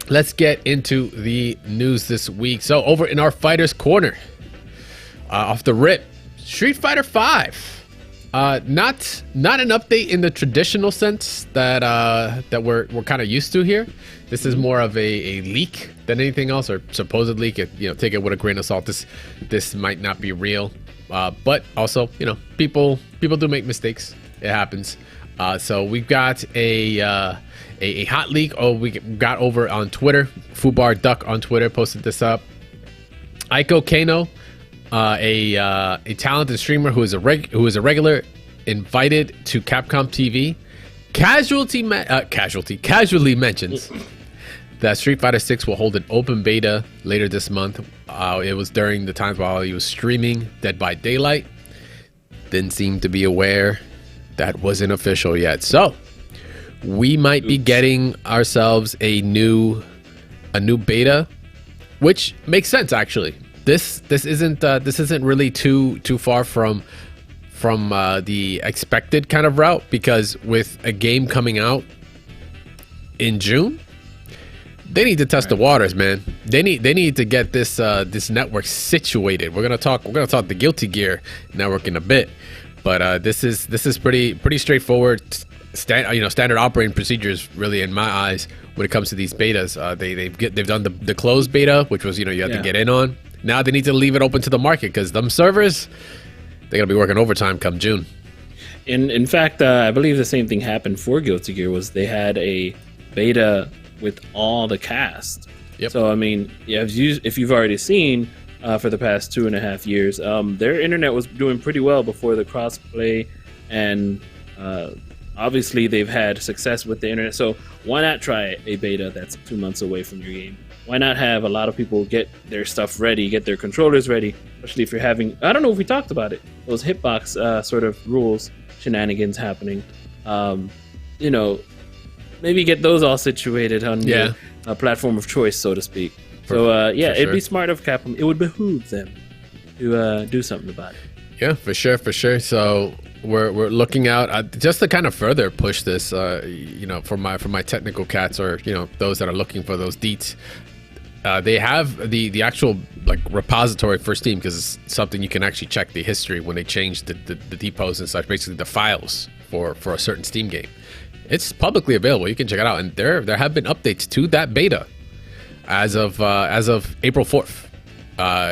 let's get into the news this week. So over in our Fighters Corner, off the rip, Street Fighter 5. Not an update in the traditional sense that we're kind of used to here. This is more of a leak than anything else, or supposed leak. Take it with a grain of salt. This might not be real, but also people do make mistakes. It happens. So we've got a hot leak. We got over on Twitter. Fubar Duck on Twitter posted this up. Aiko Kano, a talented streamer who is a regular, invited to Capcom TV, casually mentions that Street Fighter 6 will hold an open beta later this month. It was during the times while he was streaming Dead by Daylight. Didn't seem to be aware that wasn't official yet. So we might be getting ourselves a new beta, which makes sense actually. This isn't really too far from the expected kind of route, because with a game coming out in June, they need to test the waters, man. They need to get this network situated. We're gonna talk the Guilty Gear network in a bit, but this is pretty straightforward. Standard operating procedures, really, in my eyes, when it comes to these betas. They've done the closed beta, which was you have to get in on. Now they need to leave it open to the market, because them servers, they're gonna be working overtime come June. In fact, I believe the same thing happened for Guilty Gear. Was they had a beta with all the cast. Yep. So I mean, yeah, if you've already seen for the past 2.5 years, their internet was doing pretty well before the crossplay, and obviously they've had success with the internet. So why not try a beta that's 2 months away from your game? Why not have a lot of people get their stuff ready, get their controllers ready, especially if you're having, I don't know if we talked about it, those hitbox sort of rules shenanigans happening. Maybe get those all situated on your platform of choice, so to speak. It'd be smart of Capcom. It would behoove them to do something about it. Yeah, for sure. So we're looking out just to kind of further push this. For my technical cats, or those that are looking for those deets. They have the actual repository for Steam, because it's something you can actually check the history when they changed the depots and such. Basically, the files for a certain Steam game. It's publicly available. You can check it out, and there have been updates to that beta as of April 4th.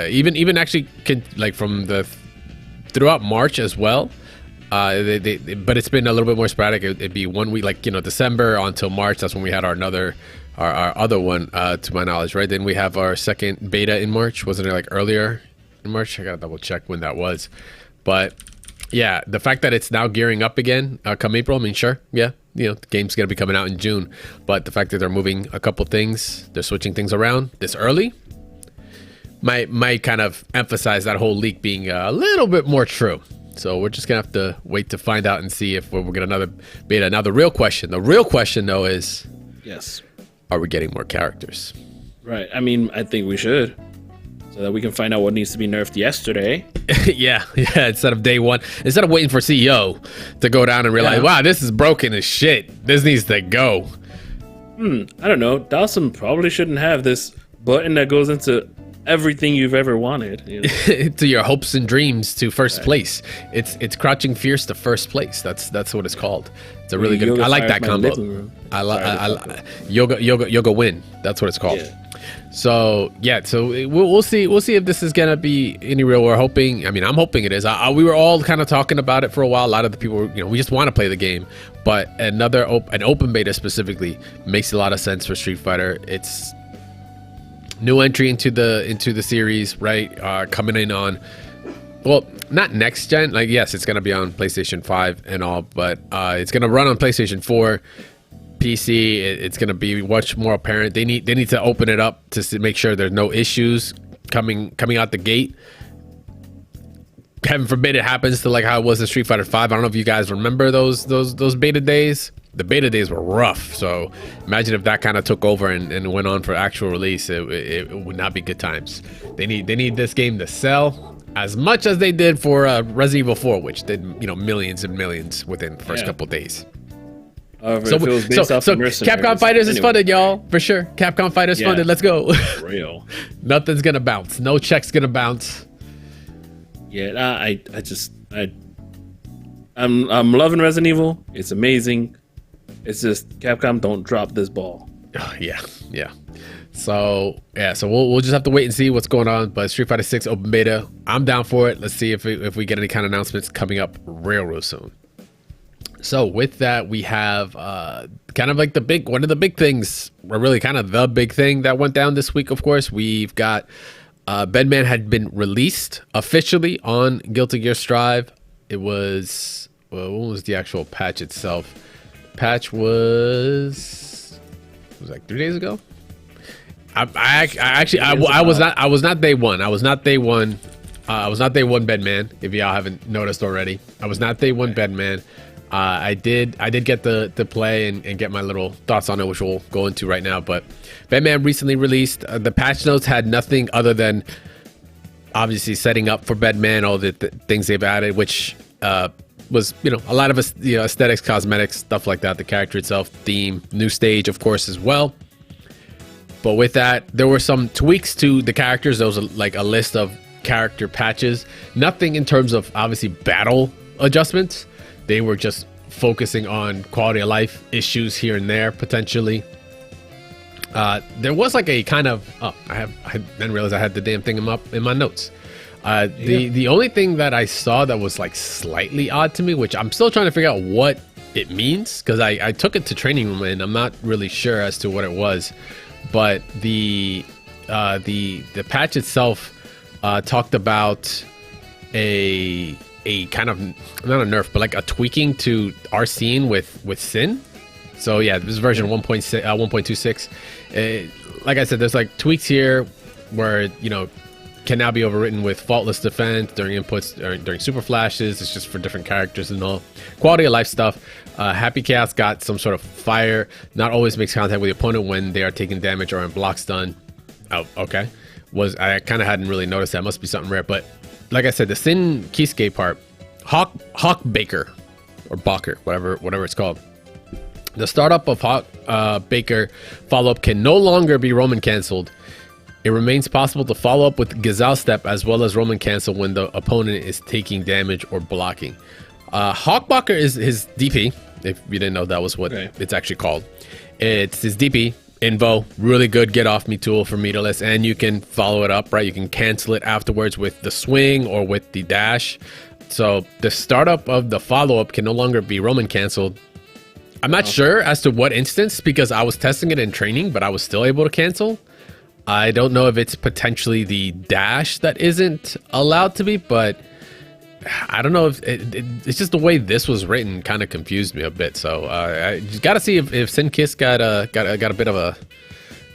Even actually from throughout March as well. But it's been a little bit more sporadic. It'd be 1 week, December until March. That's when we had our other one, to my knowledge, right? Then we have our second beta in March. Wasn't it earlier in March? I gotta double check when that was. But yeah, the fact that it's now gearing up again come April, I mean, sure, yeah, the game's gonna be coming out in June. But the fact that they're moving a couple things, they're switching things around this early, might kind of emphasize that whole leak being a little bit more true. So we're just gonna have to wait to find out and see if we'll get another beta. Now the real question though is, yes, are we getting more characters? Right. I mean, I think we should, so that we can find out what needs to be nerfed yesterday. yeah. Instead of day one, instead of waiting for CEO to go down and realize, wow, this is broken as shit. This needs to go. I don't know. Dawson probably shouldn't have this button that goes into everything you've ever wanted. To your hopes and dreams to first place. It's crouching fierce to first place. That's what it's called. It's a really good. I like that combo. I like yoga win. That's what it's called. Yeah. So we'll see if this is gonna be any real. We're hoping. I mean, I'm hoping it is. We were all kind of talking about it for a while. A lot of the people, we just want to play the game. But an open beta specifically makes a lot of sense for Street Fighter. It's new entry into the series, right? Coming in on, well, not next gen. Yes, it's gonna be on PlayStation 5 and all, but it's gonna run on PlayStation 4. PC, it's going to be much more apparent. They need to open it up to make sure there's no issues coming out the gate. Heaven forbid it happens to how it was in Street Fighter 5. I don't know if you guys remember those beta days. The beta days were rough. So imagine if that kind of took over and went on for actual release. It would not be good times. They need this game to sell as much as they did for Resident Evil 4, which did millions and millions within the first couple days. However, if it was based off of Mercenaries, Capcom Fighters is funded, y'all, for sure. Capcom Fighters funded. Let's go. Real. Nothing's gonna bounce. No check's gonna bounce. Yeah, I'm loving Resident Evil. It's amazing. It's just Capcom, don't drop this ball. Yeah. So we'll just have to wait and see what's going on. But Street Fighter 6 open beta, I'm down for it. Let's see if we get any kind of announcements coming up real soon. So with that, we have kind of like one of the big things, or really kind of the big thing that went down this week. Of course, we've got Bedman had been released officially on Guilty Gear Strive. It was what was the actual patch itself? Patch was like 3 days ago. I was not day one. I was not day one Bedman. If y'all haven't noticed already, I was not day one Bedman. I did get to play and get my little thoughts on it, which we'll go into right now. But Bedman recently released. The patch notes had nothing other than obviously setting up for Bedman, all the things they've added, which was a lot of aesthetics, cosmetics, stuff like that. The character itself, theme, new stage, of course, as well. But with that, there were some tweaks to the characters. There was a list of character patches. Nothing in terms of obviously battle adjustments. They were just focusing on quality of life issues here and there potentially. There was like a kind of I didn't realize I had the damn thing up in my notes. The only thing that I saw that was like slightly odd to me, which I'm still trying to figure out what it means, because I took it to training room and I'm not really sure as to what it was. But the patch itself talked about a kind of, not a nerf, but like a tweaking to RCing with Sin. So yeah, this is version 1.26. Like I said, there's like tweaks here where can now be overwritten with faultless defense during inputs or during super flashes. It's just for different characters and all. Quality of life stuff. Happy Chaos got some sort of fire. Not always makes contact with the opponent when they are taking damage or in block stun. Oh, okay. I kind of hadn't really noticed that. Must be something rare. But like I said, the Sin Kisuke part, Hawk Baker or Baker, whatever it's called. The startup of Hawk Baker follow-up can no longer be Roman canceled. It remains possible to follow up with Gazelle Step as well as Roman Cancel when the opponent is taking damage or blocking. Hawkbacher is his DP, if you didn't know that was what it's actually called. It's his DP, Invo, really good get off me tool for meterless, and you can follow it up, right? You can cancel it afterwards with the swing or with the dash. So the startup of the follow-up can no longer be Roman canceled. I'm not sure as to what instance, because I was testing it in training, but I was still able to cancel. I don't know if it's potentially the dash that isn't allowed to be, but I don't know if it's just the way this was written kind of confused me a bit. So I just got to see if Sin Kiss got a bit of a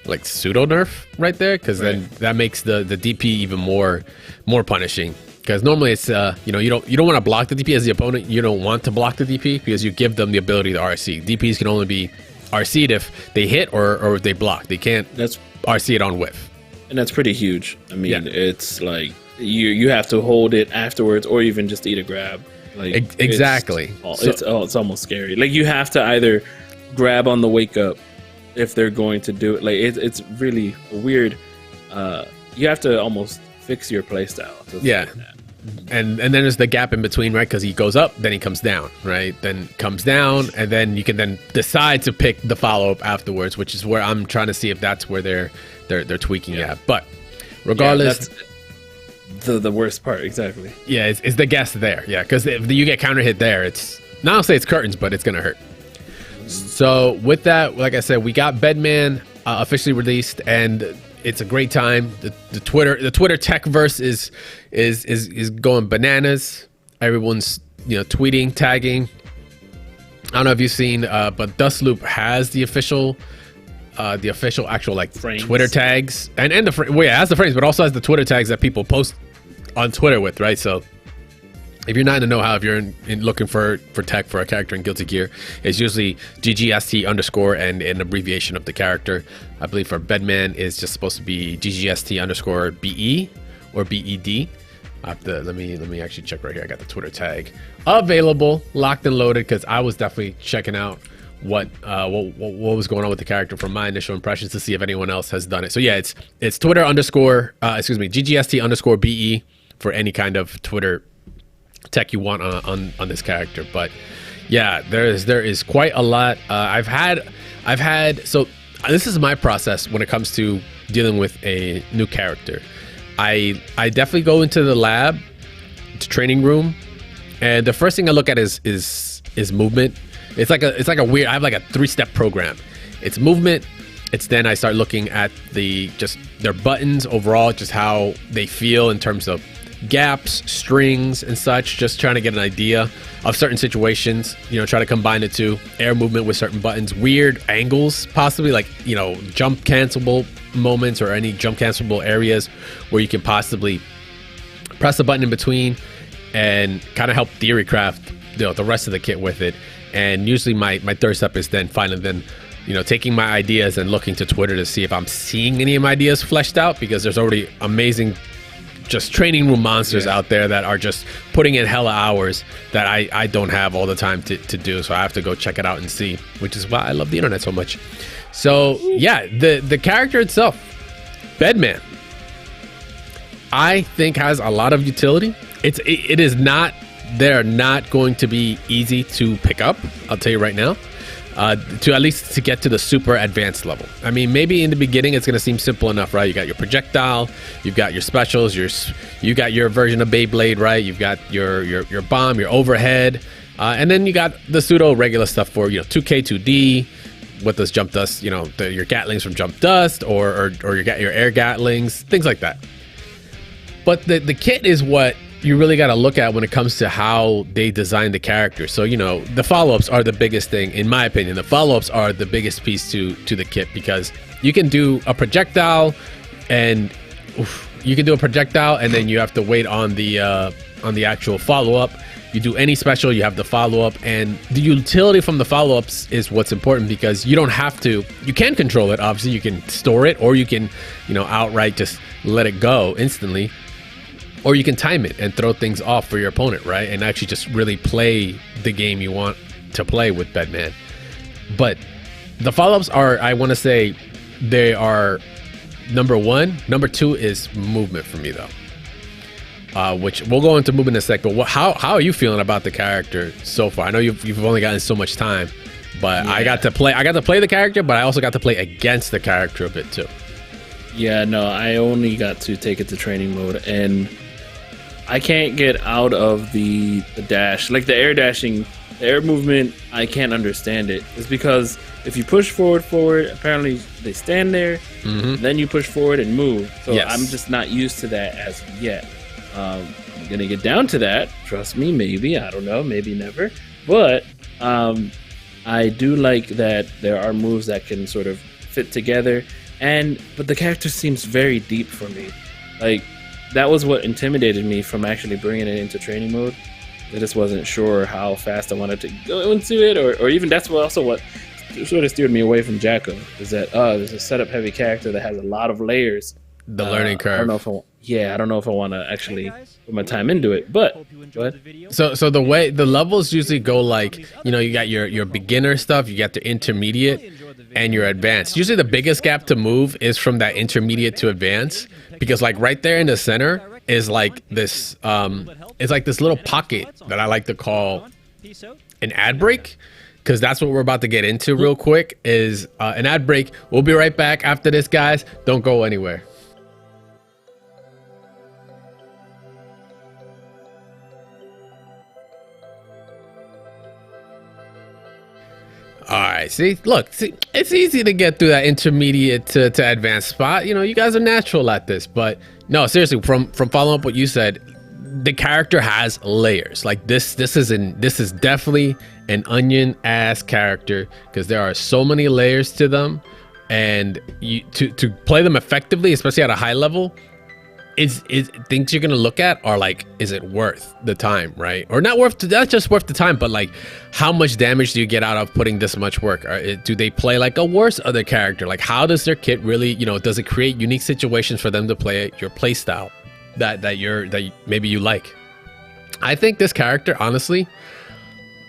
like pseudo nerf right there, because then that makes the DP even more punishing. Because normally it's you don't want to block the DP as the opponent. You don't want to block the DP because you give them the ability to RC. DPs can only be RC'd if they hit or if they block. They can't RC it on whiff. And that's pretty huge. I mean, it's like you have to hold it afterwards or even just eat a grab. Like exactly. It's almost scary. Like you have to either grab on the wake up if they're going to do it. Like it's really weird. You have to almost fix your playstyle. And then there's the gap in between, right? Because he goes up, then he comes down, right? Then comes down, and then you can then decide to pick the follow-up afterwards, which is where I'm trying to see if that's where they're tweaking at. But regardless, that's the worst part, exactly. Yeah, it's the guess there, yeah, because if you get counter hit there, it's not I'll say it's curtains, but it's gonna hurt. So with that, like I said, we got Bedman officially released, and it's a great time. The Twitter techverse is going bananas. Everyone's tweeting, tagging. I don't know if you've seen, but Dustloop has the official actual like frames. Twitter tags and it has the frames, but also has the Twitter tags that people post on Twitter with, right? So if you're not in the know-how, if you're in looking for tech for a character in Guilty Gear, it's usually GGST underscore and an abbreviation of the character. I believe for Bedman is just supposed to be GGST underscore BE or BED. Let me actually check right here. I got the Twitter tag available, locked and loaded, because I was definitely checking out what was going on with the character from my initial impressions to see if anyone else has done it. So yeah, it's Twitter underscore GGST underscore BE for any kind of Twitter tech you want on this character. But yeah, there is quite a lot. I've had so this is my process when it comes to dealing with a new character. I definitely go into the lab, to training room, and the first thing I look at is movement. It's like a weird. I have like a 3-step program. It's movement. It's then I start looking at just their buttons overall, just how they feel in terms of gaps, strings, and such. Just trying to get an idea of certain situations. Try to combine the two: air movement with certain buttons, weird angles, possibly like jump cancelable moments or any jump cancelable areas where you can possibly press a button in between and kind of help theory craft the rest of the kit with it. And usually my third step is then finally taking my ideas and looking to Twitter to see if I'm seeing any of my ideas fleshed out, because there's already amazing just training room monsters out there that are just putting in hella hours that I don't have all the time to do. So I have to go check it out and see, which is why I love the internet so much. So yeah, the character itself, Bedman, I think has a lot of utility. It is not, they're not going to be easy to pick up, I'll tell you right now, to at least to get to the super advanced level. I mean, maybe in the beginning it's going to seem simple enough, right? You got your projectile, you've got your specials, you got your version of Beyblade, right? You've got your bomb, your overhead, and then you got the pseudo regular stuff for 2K 2D. What does jump dust? Your Gatlings from jump dust, or your air Gatlings, things like that. But the kit is what you really got to look at when it comes to how they design the character. So the follow-ups are the biggest thing, in my opinion. The follow-ups are the biggest piece to the kit, because you can do a projectile and then you have to wait on the actual follow-up. You do any special, you have the follow-up, and the utility from the follow-ups is what's important, because you don't have to, you can control it, obviously. You can store it, or you can outright just let it go instantly, or you can time it and throw things off for your opponent, right? And actually just really play the game you want to play with Bedman. But the follow-ups are, I want to say, they are number one. Number two is movement for me, though. Which we'll go into movement in a sec. But how are you feeling about the character so far? I know you've only gotten so much time, but yeah. I got to play the character, but I also got to play against the character a bit too. Yeah, no, I only got to take it to training mode, and I can't get out of the dash, like the air dashing, the air movement. I can't understand it. It's because if you push forward, apparently they stand there, then you push forward and move. So yes. I'm just not used to that as of yet. I'm gonna get down to that. Trust me, maybe. I don't know, maybe never. But I do like that there are moves that can sort of fit together. But the character seems very deep for me. Like, that was what intimidated me from actually bringing it into training mode. I just wasn't sure how fast I wanted to go into it, or even that's what sort of steered me away from Jacko, is that there's a setup heavy character that has a lot of layers. The learning curve. I don't know if I want to actually put my time into it, but go ahead. So the way the levels usually go, like, you got your beginner stuff, you got the intermediate, and your advanced. Usually the biggest gap to move is from that intermediate to advanced, because like right there in the center is like this it's like this little pocket that I like to call an ad break, because that's what we're about to get into real quick, is an ad break. We'll be right back after this, guys. Don't go anywhere. All right, see, it's easy to get through that intermediate to advanced spot. You guys are natural at this, but no, seriously, from following up what you said, the character has layers. Like this is definitely an onion ass character, because there are so many layers to them, and to play them effectively, especially at a high level, is things you're gonna look at are like, is it worth the time, right? Or not just worth the time, but like, how much damage do you get out of putting this much work? Do they play like a worse other character? Like, how does their kit really, does it create unique situations for them to play your play style that maybe you like? I think this character honestly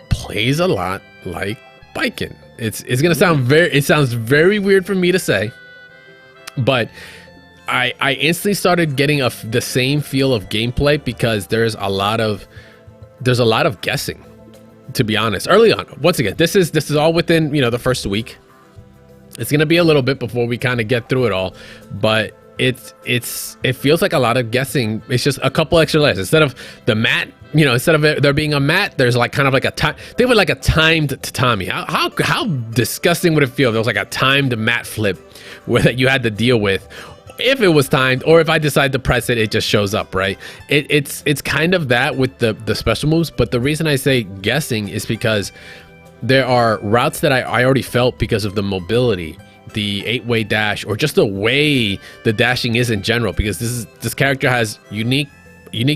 plays a lot like Biken. It's gonna sound very. It sounds very weird for me to say, but I instantly started getting the same feel of gameplay because there's a lot of guessing. To be honest, early on, once again, this is all within the first week. It's gonna be a little bit before we kind of get through it all, but it feels like a lot of guessing. It's just a couple extra layers instead of the mat. Instead of there being a mat, there's like kind of like a time. They were like a timed tatami. How disgusting would it feel if there was like a timed mat flip that you had to deal with? If it was timed, or if I decide to press it, it just shows up, right? It's kind of that with the special moves. But the reason I say guessing is because there are routes that I already felt because of the mobility, the 8-way dash, or just the way the dashing is in general. Because this character has unique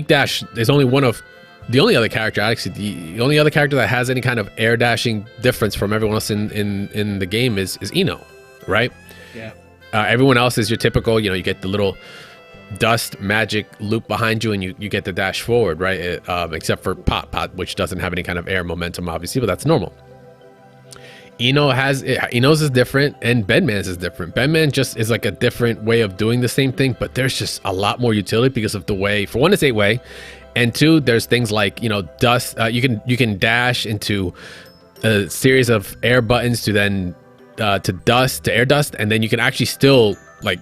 dash. There's only one of the only other character, actually, the only other character that has any kind of air dashing difference from everyone else in the game is Ino, right? Yeah. Everyone else is your typical, you get the little dust magic loop behind you and you get the dash forward, right? Except for Pot, which doesn't have any kind of air momentum, obviously, but that's normal. Ino's is different, and Bedman's is different. Bedman just is like a different way of doing the same thing, but there's just a lot more utility because of the way, for one, it's 8-way, and two, there's things like, dust. You can dash into a series of air buttons to then to air dust, and then you can actually still like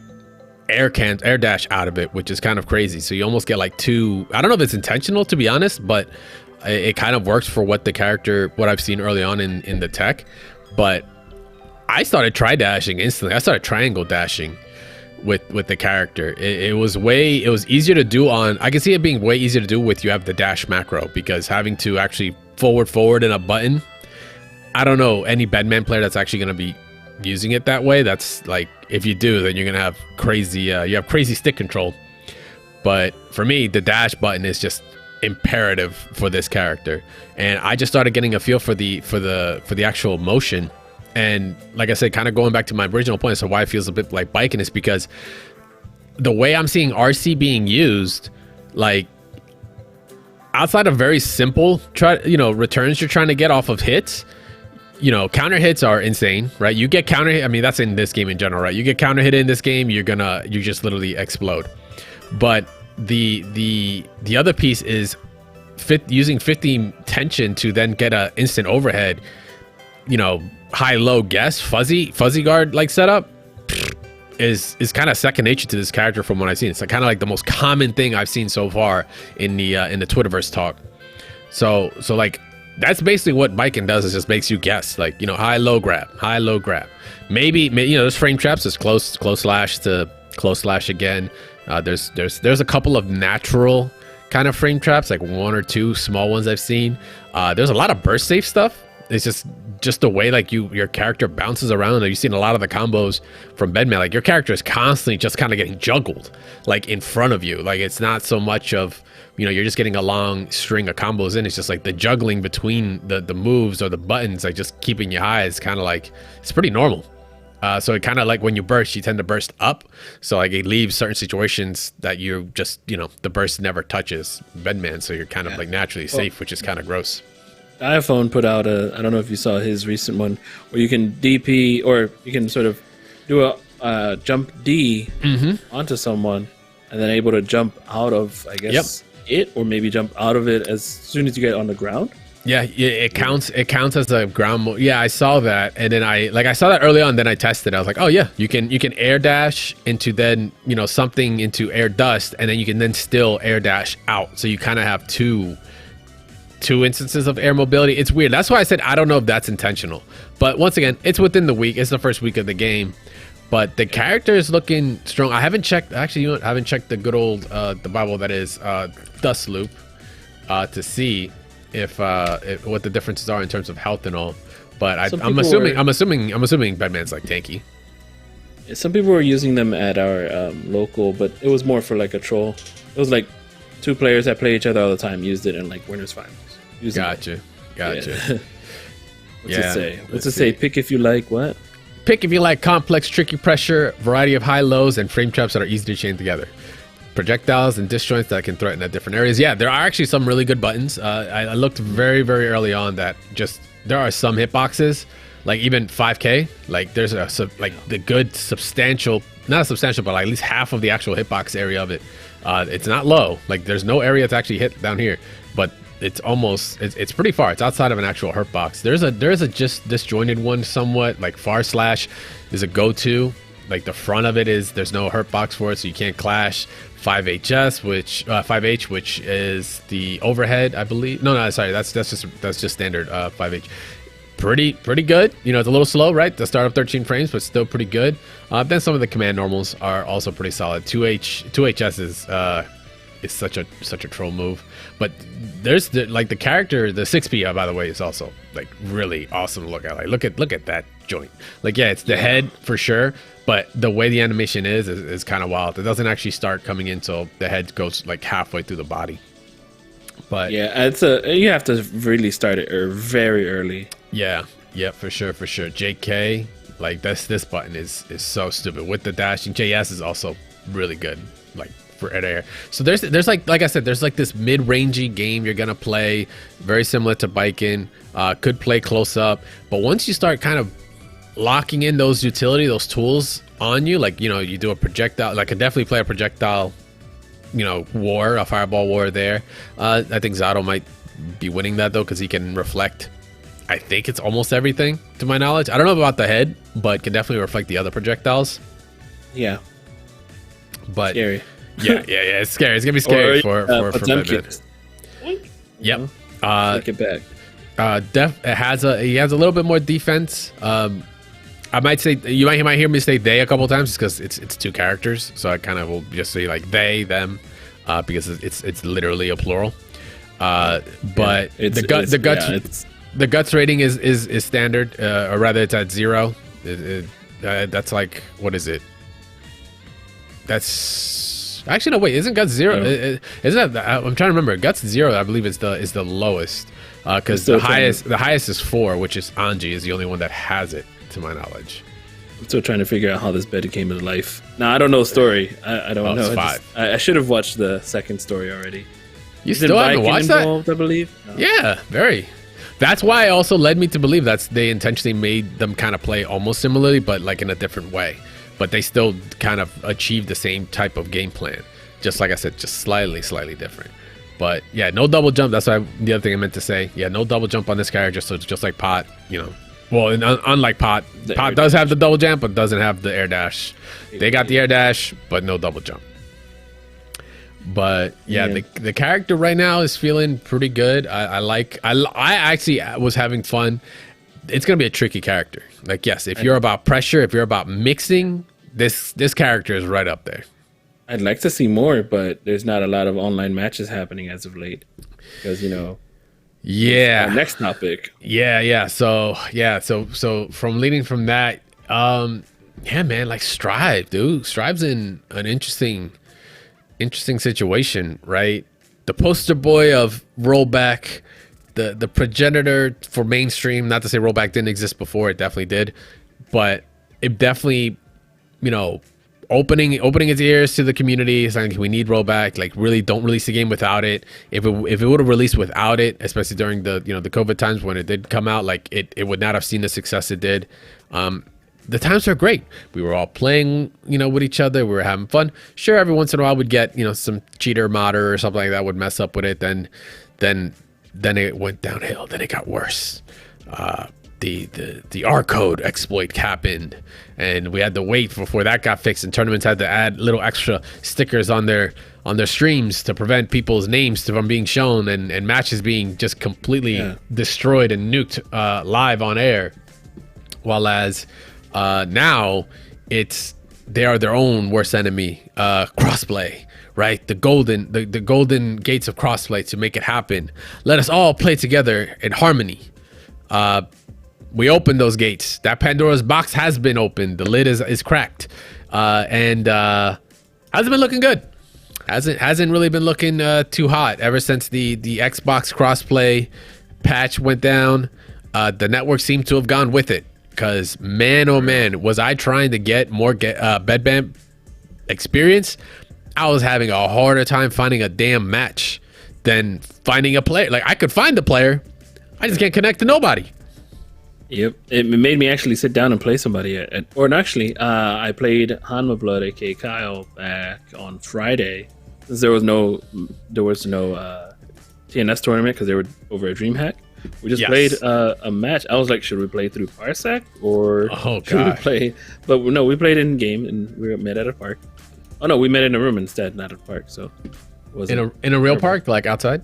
air dash out of it, which is kind of crazy. So you almost get like two. I don't know if it's intentional, to be honest, but it kind of works for what I've seen early on in the tech. But I started dashing instantly. I started triangle dashing with the character. It was easier to do I can see it being way easier to do with you have the dash macro, because having to actually forward in a button, I don't know any Bedman player that's actually going to be using it that way. That's like, if you do, then you're going to have crazy stick control. But for me, the dash button is just imperative for this character, and I just started getting a feel for the actual motion. And like I said, kind of going back to my original point, so why it feels a bit like biking is because the way I'm seeing RC being used, like outside of very simple returns you're trying to get off of hits, counter hits are insane, right? You get counter hit, I mean, that's in this game in general, right? You get counter hit in this game, you just literally explode. But the other piece is using 50 tension to then get a instant overhead, high-low guess, fuzzy guard like setup is kind of second nature to this character from what I've seen. It's kind of like the most common thing I've seen so far in the Twitterverse talk. So like that's basically what biking does, is just makes you guess, like high-low grab. Maybe there's frame traps, there's close slash to close slash again. There's a couple of natural kind of frame traps, like one or two small ones I've seen. There's a lot of burst safe stuff. It's just the way like your character bounces around. You've seen a lot of the combos from Bedman. Like your character is constantly just kind of getting juggled like in front of you. Like it's not so much of you're just getting a long string of combos in. It's just like the juggling between the moves or the buttons, like just keeping you high is kind of like, it's pretty normal. So it kind of like when you burst, you tend to burst up. So like it leaves certain situations that you just, the burst never touches Bedman. So you're kind of like naturally safe, which is kind of gross. The iPhone put out I don't know if you saw his recent one, where you can DP, or you can sort of do a jump D onto someone and then able to jump out of, I guess, it, or maybe jump out of it as soon as you get on the ground. Yeah, it counts as a ground mode. Yeah, I saw that, and then I saw that early on. Then I tested. I was like, oh yeah, you can air dash into then something into air dust, and then you can then still air dash out. So you kind of have two instances of air mobility. It's weird. That's why I said I don't know if that's intentional. But once again, it's within the week. It's the first week of the game, but the character is looking strong. I haven't checked. Actually, I haven't checked the good old the Bible that is Dust Loop to see if what the differences are in terms of health and all. But I'm assuming Bedman's like tanky. Some people were using them at our local, but it was more for like a troll. It was like two players that play each other all the time used it in like winners finals. Gotcha. Yeah. What's it say? What's it say? Pick if you like what? Pick if you like complex, tricky pressure, variety of high lows, and frame traps that are easy to chain together. Projectiles and disjoints that can threaten at different areas. Yeah, there are actually some really good buttons. I looked very, very early on that just there are some hitboxes like even 5K, like there's like the good substantial, not substantial, but like at least half of the actual hitbox area of it. It's not low, like there's no area to actually hit down here, but it's almost, it's pretty far. It's outside of an actual hurt box. There's a just disjointed one somewhat, like far slash is a go-to. Like the front of it is, there's no hurt box for it, so you can't clash. 5HS, which 5H, which is the overhead, I believe. No, sorry, that's just standard 5H. Pretty good. You know, it's a little slow, right? The start of 13 frames, but still pretty good. Then some of the command normals are also pretty solid. 2HS is such a troll move. But there's like the character, the 6P, by the way, is also like really awesome to look at. Like look at that joint. Like yeah, it's the head for sure, but the way the animation is kind of wild. It doesn't actually start coming in until the head goes like halfway through the body. But yeah, you have to really start it very early. Yeah, for sure. JK, like this button is so stupid with the dashing. JS is also really good, like for air. So there's like I said, there's like this mid-rangey game you're gonna play, very similar to biking. Could play close up, but once you start kind of locking in those tools on you, like you know, you do a projectile. Like I can definitely play a projectile, you know, war, a fireball war there. I think Zato might be winning that though, because he can reflect. I think it's almost everything to my knowledge. I don't know about the head, but can definitely reflect the other projectiles. Yeah, but scary. yeah, it's scary. It's gonna be scary for Bedman. Yep. Take it back. He has a little bit more defense. I might say you might hear me say they a couple times because it's two characters, so I kind of will just say like they them because it's literally a plural. But the guts rating is standard, or rather it's at 0. That's like, what is it? That's actually no wait, isn't guts 0? Isn't that? I'm trying to remember. Guts 0, I believe is the lowest, because the highest is 4, which is Anji is the only one that has it to my knowledge. I'm still trying to figure out how this bed came into life. Now I don't know the story. I don't know. It's 5. I should have watched the second story already. You still haven't watched that? I believe. No. Yeah, very. That's why it also led me to believe they intentionally made them kind of play almost similarly, but like in a different way. But they still kind of achieved the same type of game plan. Just like I said, just slightly different. But yeah, no double jump. That's the other thing I meant to say. Yeah, no double jump on this character. So it's just like Pot, you know. Well, unlike Pot does have the double jump, but doesn't have the air dash. They got the air dash, but no double jump. But yeah, the character right now is feeling pretty good. I actually was having fun. It's gonna be a tricky character. Like yes, if you're about pressure, if you're about mixing, this character is right up there. I'd like to see more, but there's not a lot of online matches happening as of late, because you know. Yeah. Our next topic. Yeah. So from leading from that, yeah, man, like Strive, dude. Strive's in an interesting situation, right? The poster boy of rollback, the progenitor for mainstream. Not to say rollback didn't exist before, it definitely did, but it definitely, you know, opening its ears to the community, saying we need rollback. Like really, don't release the game without it. If it would have released without it, especially during the the COVID times when it did come out, like it would not have seen the success it did. The times are great. We were all playing, with each other. We were having fun. Sure, every once in a while we'd get, some cheater modder or something like that would mess up with it. Then it went downhill. Then it got worse. The R code exploit happened, and we had to wait before that got fixed. And tournaments had to add little extra stickers on their streams to prevent people's names from being shown, and matches being just completely destroyed and nuked live on air. While as now they are their own worst enemy. Crossplay, right? The golden gates of crossplay to make it happen. Let us all play together in harmony. We opened those gates. That Pandora's box has been opened. The lid is cracked, and hasn't been looking good. Hasn't really been looking too hot ever since the Xbox crossplay patch went down. The network seemed to have gone with it, because man, oh man, was I trying to get more Bedman experience. I was having a harder time finding a damn match than finding a player. Like, I could find the player, I just can't connect to nobody. Yep, it made me actually sit down and play somebody. I played Hanma Blood, aka Kyle, back on Friday. Since there was no TNS tournament because they were over at DreamHack. We just played a match. I was like, should we play through Parsec or should we play? But no, we played in game and we met at a park. Oh no, we met in a room instead, not at a park. So it wasn't in a real park, like outside.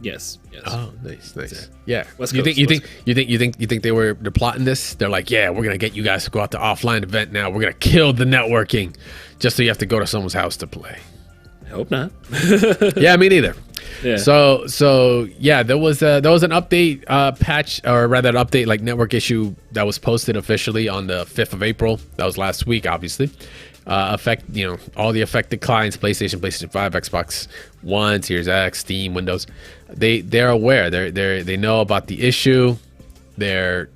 Yes. Oh, nice. Yeah. West You Coast, think they're plotting this? They're like, yeah, we're gonna get you guys to go out to offline event now. We're gonna kill the networking, just so you have to go to someone's house to play. I hope not. Yeah, me neither. Yeah. So yeah, there was an update patch, or rather an update like network issue that was posted officially on the 5th of April. That was last week, obviously. All the affected clients, PlayStation 5, Xbox One, Series X, Steam, Windows, they're aware. They know about the issue. They're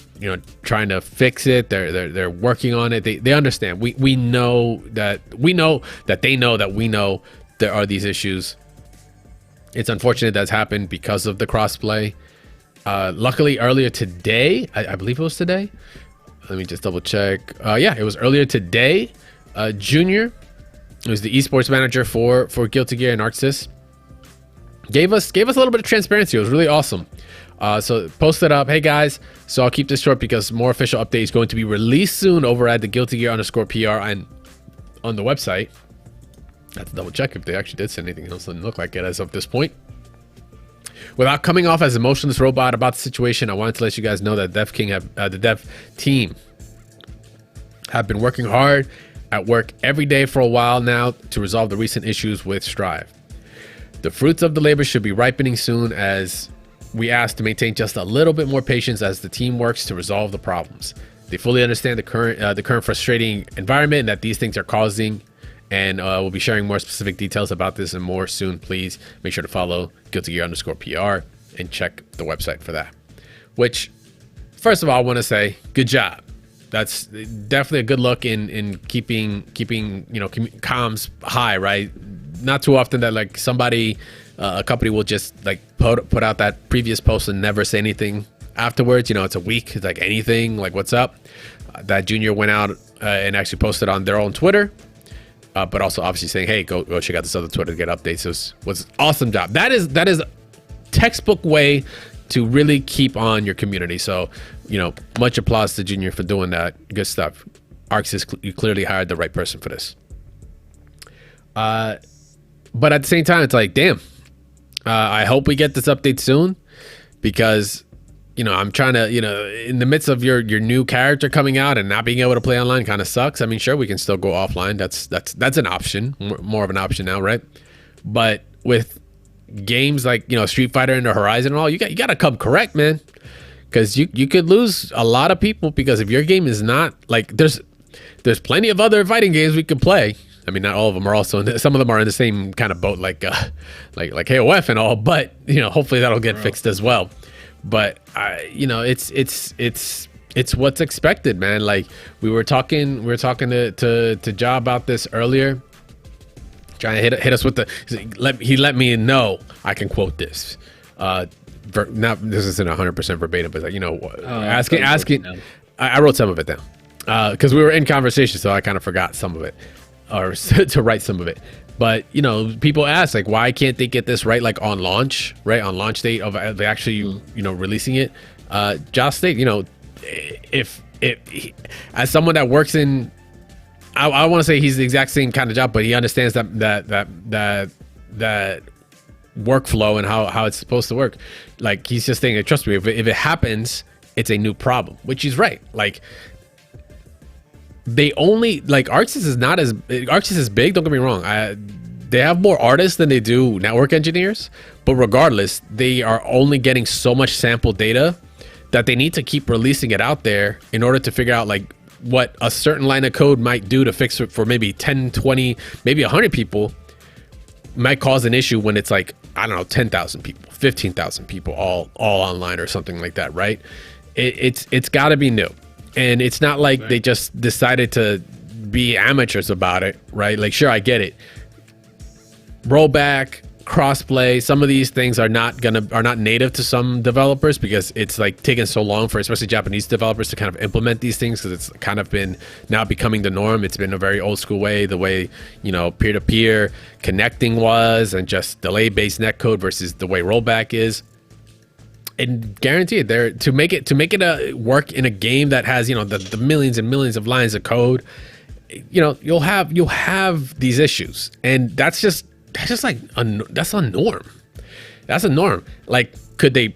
trying to fix it. They're working on it. They understand. We know that they know that we know there are these issues. It's unfortunate that's happened because of the crossplay. Luckily, earlier today, I believe it was today. Let me just double check. Yeah, it was earlier today. Junior, who's the esports manager for Guilty Gear and ArcSys, gave us a little bit of transparency. It was really awesome. So posted up, hey guys, so I'll keep this short because more official update is going to be released soon over at the Guilty Gear _PR and on the website. I have to double check if they actually did send anything else. Doesn't look like it as of this point. Without coming off as an emotionless robot about the situation, I wanted to let you guys know that the dev team have been working hard at work every day for a while now to resolve the recent issues with Strive. The fruits of the labor should be ripening soon, as we ask to maintain just a little bit more patience as the team works to resolve the problems. They fully understand the current frustrating environment and that these things are causing, and we'll be sharing more specific details about this and more soon. Please make sure to follow Guilty Gear _PR and check the website for that. Which, first of all, I want to say good job. That's definitely a good look in keeping comms high, right? Not too often that like somebody, a company will just like put out that previous post and never say anything afterwards. It's a week, it's like anything, like what's up. That Junior went out and actually posted on their own Twitter, but also obviously saying, hey, go check out this other Twitter to get updates. So it was awesome job. That is textbook way to really keep on your community. So, much applause to Junior for doing that. Good stuff. ArcSys, you clearly hired the right person for this. But at the same time, it's like, damn, I hope we get this update soon, because, I'm trying to, in the midst of your new character coming out and not being able to play online kind of sucks. I mean, sure, we can still go offline. That's an option, more of an option now, right? But with games like Street Fighter and the Horizon and all, you got to come correct, man, because you could lose a lot of people, because if your game is not like, there's plenty of other fighting games we could play. I mean, not all of them are also some of them are in the same kind of boat, like KOF and all, but hopefully that'll get fixed as well. But it's what's expected, man. Like we were talking to Ja about this earlier, trying to hit us with he let me know, I can quote this. Now this isn't 100% verbatim, but asking. I wrote some of it down because we were in conversation, so I kind of forgot some of it, or to write some of it. But people ask, like, why can't they get this right, like on launch, right, on launch date of actually releasing it. Josh State, if as someone that works in, I want to say he's the exact same kind of job, but he understands that workflow and how it's supposed to work. Like, he's just saying, trust me, if it happens, it's a new problem, which he's right. Like, they only, like, ArcSys is big, don't get me wrong. They have more artists than they do network engineers, but regardless, they are only getting so much sample data that they need to keep releasing it out there in order to figure out like what a certain line of code might do to fix it for maybe 10, 20, maybe 100 people, might cause an issue when it's like, I don't know, 10,000 people, 15,000 people all online or something like that, right? It's got to be new. And it's not like they just decided to be amateurs about it, right? Like, sure, I get it. Rollback, crossplay. Some of these things are not native to some developers because it's like taken so long for especially Japanese developers to kind of implement these things, because it's kind of been now becoming the norm. It's been a very old school way, the way, you know, peer-to-peer connecting was, and just delay-based netcode versus the way rollback is. And guaranteed, there to make it work in a game that has, you know, the millions and millions of lines of code, you know, you'll have these issues, and that's like that's a norm. That's a norm. Like, could they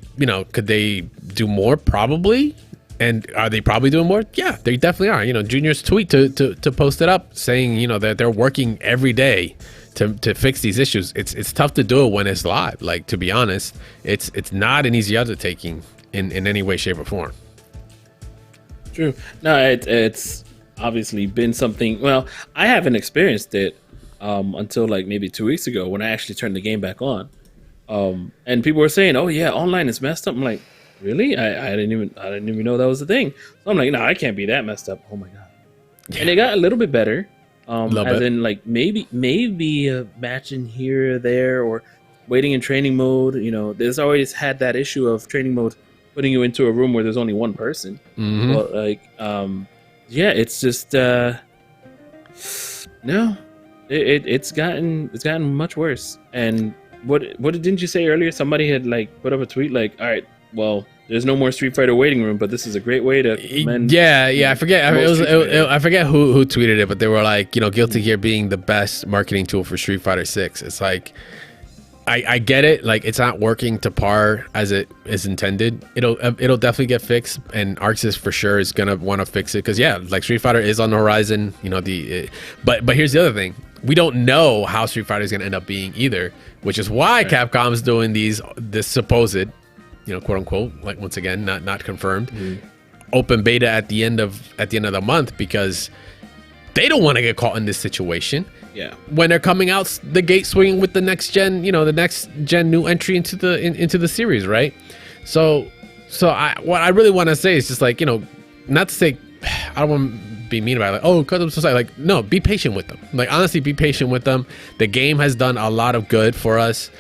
do more? Probably. And are they probably doing more? Yeah, they definitely are. You know, Junior's tweet to post it up saying, you know, that they're working every day to fix these issues. It's tough to do it when it's live. Like, to be honest, it's not an easy undertaking in any way, shape, or form. True. No, it's obviously been something. Well, I haven't experienced it until like maybe 2 weeks ago when I actually turned the game back on. And people were saying, "Oh yeah, online is messed up." I'm like, really? I didn't even know that was a thing. So I'm like, no, I can't be that messed up. Oh my god. Yeah. And it got a little bit better. As in, like, maybe a match in here or there, or waiting in training mode. You know, there's always had that issue of training mode putting you into a room where there's only one person. Mm-hmm. But like, yeah, it's just no, it's gotten much worse. And what didn't you say earlier? Somebody had like put up a tweet like, all right, well, there's no more Street Fighter waiting room, but this is a great way to amend. Yeah, I forget. I forget who tweeted it, but they were like, you know, Guilty Gear being the best marketing tool for Street Fighter 6. It's like, I get it. Like, it's not working to par as it is intended. It'll definitely get fixed, and ArcSys for sure is gonna want to fix it, because yeah, like, Street Fighter is on the horizon. You know, but here's the other thing: we don't know how Street Fighter is gonna end up being either, which is why Capcom's doing this supposed, you know, quote unquote, like, once again, not confirmed, open beta at the end of the month, because they don't want to get caught in this situation. Yeah. When they're coming out the gate swinging with the next gen, you know, the next gen new entry into the series, right? So what I really want to say is just, like, you know, not to say, I don't want to be mean about it, like, oh, cut them society. Like, no, be patient with them. Like, honestly, be patient with them. The game has done a lot of good for us.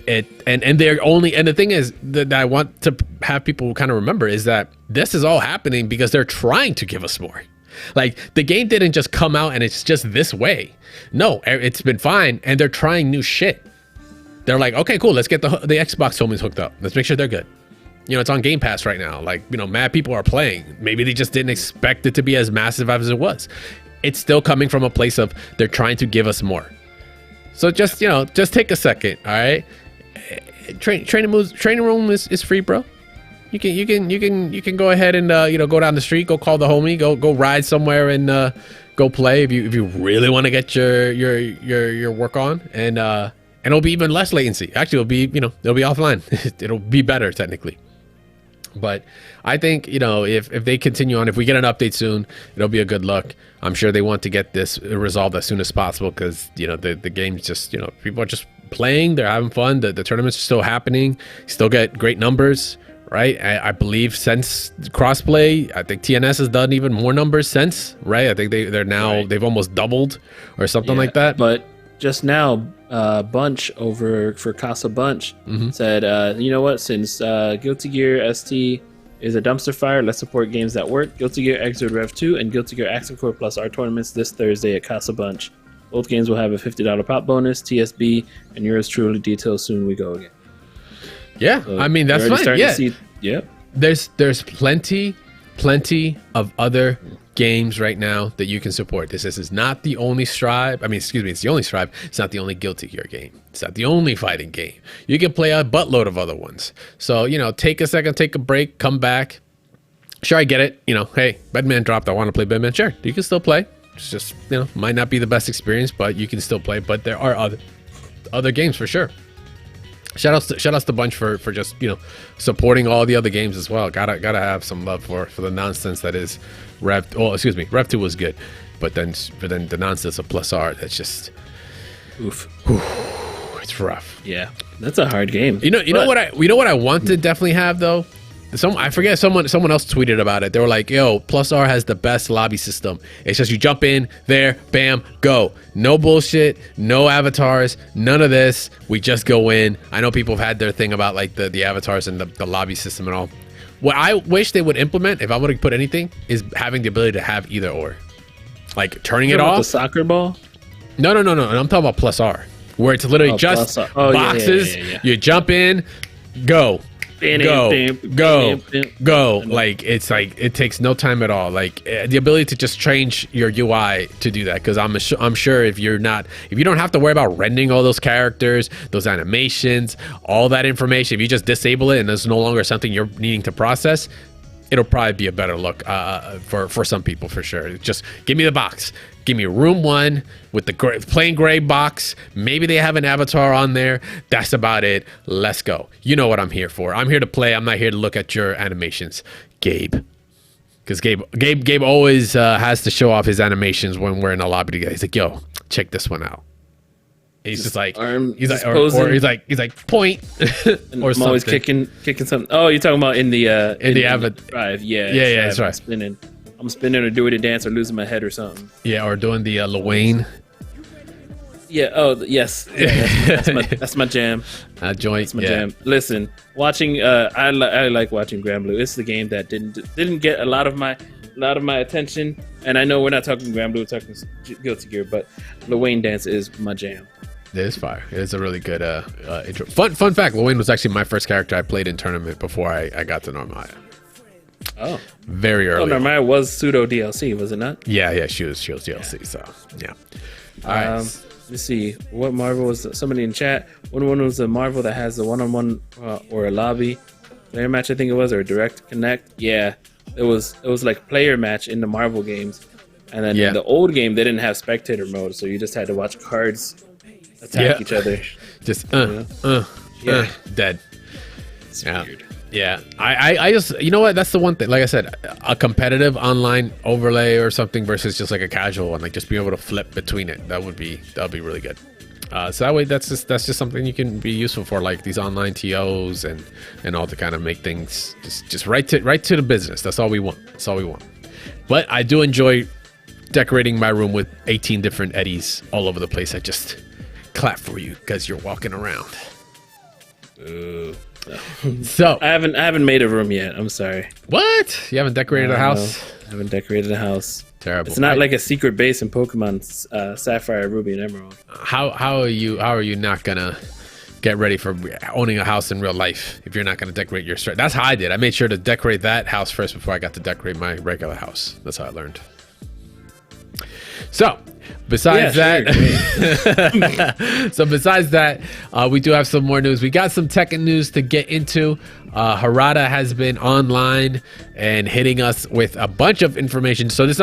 And the thing is that I want to have people kind of remember is that this is all happening because they're trying to give us more. Like, the game didn't just come out and it's just this way. No, it's been fine, and they're trying new shit. They're like, okay, cool, let's get the Xbox homies hooked up. Let's make sure they're good. You know, it's on Game Pass right now. Like, you know, mad people are playing. Maybe they just didn't expect it to be as massive as it was. It's still coming from a place of they're trying to give us more. So just, you know, just take a second, all right? Training room is free, bro. You can go ahead and you know, go down the street, go call the homie, go ride somewhere, and go play if you really want to get your work on, and it'll be even less latency. Actually, it'll be offline. It'll be better technically. But I think, you know, if they continue on, if we get an update soon, it'll be a good look. I'm sure they want to get this resolved as soon as possible, because, you know, the game's just, you know, people are just playing, they're having fun, the tournaments are still happening, still get great numbers, right? I believe since crossplay, I think TNS has done even more numbers since, right? I think they're now, right, they've almost doubled or something like that. But just now, Bunch over for Casa Bunch said, you know what, since Guilty Gear ST is a dumpster fire, let's support games that work. Guilty Gear Xrd Rev 2 and Guilty Gear Accent Core Plus are tournaments this Thursday at Casa Bunch. Both games will have a $50 pop bonus, TSB, and yours truly, details soon we go again. Yeah, so I mean, that's fine. Yeah. There's plenty of other games right now that you can support. This is not the only Strive. I mean, excuse me, it's the only Strive. It's not the only Guilty Gear game. It's not the only fighting game. You can play a buttload of other ones. So, you know, take a second, take a break, come back. Sure, I get it. You know, hey, Bedman dropped. I want to play Bedman. Sure, you can still play. It's just, you know, might not be the best experience, but you can still play. But there are other games for sure. Shout outs to Bunch for just, you know, supporting all the other games as well. Gotta have some love for the nonsense that is Rev. Oh, excuse me, Rev 2 was good, but then the nonsense of Plus R, that's just oof. It's rough. Yeah, that's a hard game. You know what I want to definitely have though. I forget, someone else tweeted about it. They were like, yo, Plus R has the best lobby system. It's just you jump in there, bam, go. No bullshit, no avatars, none of this. We just go in. I know people have had their thing about like the avatars and the lobby system and all. What I wish they would implement, if I would put anything, is having the ability to have either or. Like turning it off. The soccer ball? No. I'm talking about Plus R, where it's literally just boxes. Yeah. You jump in, go. Go. Like it's like it takes no time at all. Like the ability to just change your UI to do that, because I'm sure if you don't have to worry about rendering all those characters, those animations, all that information, if you just disable it and it's no longer something you're needing to process, it'll probably be a better look for some people for sure. Just give me the box. Give me room 1 with the plain gray box. Maybe they have an avatar on there. That's about it. Let's go. You know what I'm here for. I'm here to play. I'm not here to look at your animations, Gabe. Because Gabe always has to show off his animations when we're in a lobby together. He's like, yo, check this one out. He's just like, he's like point or I'm something. Always kicking something. Oh, you're talking about in the drive. Yeah, that's right. I'm spinning or doing a dance or losing my head or something. Yeah, or doing the Lil Yeah. Oh, yes. Yeah, that's my jam. Joint. That's my jam. Listen, watching. I like watching Granblue. It's the game that didn't get a lot of my attention. And I know we're not talking Granblue, we're talking Guilty Gear, but Lil Wayne dance is my jam. It is fire. It is a really good intro. Fun fact: Lil Wayne was actually my first character I played in tournament before I got to Normaya. Oh, very early. Oh, Normaya was pseudo DLC, was it not? Yeah, she was DLC. Yeah. So yeah. All right. Let's see. What Marvel was somebody in chat? One was a Marvel that has a one-on-one or a lobby player match, I think it was, or a direct connect. Yeah, it was like player match in the Marvel games, and then in the old game they didn't have spectator mode, so you just had to watch cards attack each other. Just dead. It's weird. Yeah, I just, you know what? That's the one thing. Like I said, a competitive online overlay or something versus just like a casual one. Like just being able to flip between it. That'll be really good. So that way, that's just something you can be useful for, like these online TOs and all to kind of make things just right to the business. That's all we want. But I do enjoy decorating my room with 18 different eddies all over the place. I just clap for you because you're walking around. So I haven't made a room yet. I'm sorry. What? You haven't decorated a house? I haven't decorated a house. Terrible. It's not like a secret base in Pokemon Sapphire, Ruby, and Emerald. How are you not gonna get ready for owning a house in real life if you're not gonna decorate your street? That's how I did. I made sure to decorate that house first before I got to decorate my regular house. That's how I learned. So besides that, we do have some more news. We got some Tekken news to get into. Harada has been online and hitting us with a bunch of information. So there's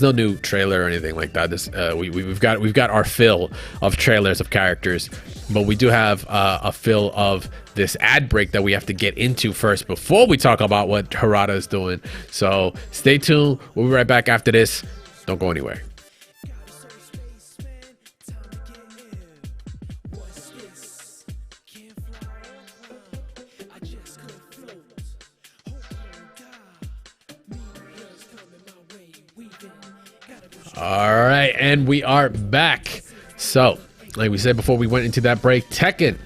no new trailer or anything like that. We've got our fill of trailers of characters, but we do have a fill of this ad break that we have to get into first before we talk about what Harada is doing. So stay tuned. We'll be right back after this. Don't go anywhere. All right, and we are back. So, like we said before we went into that break, Tekken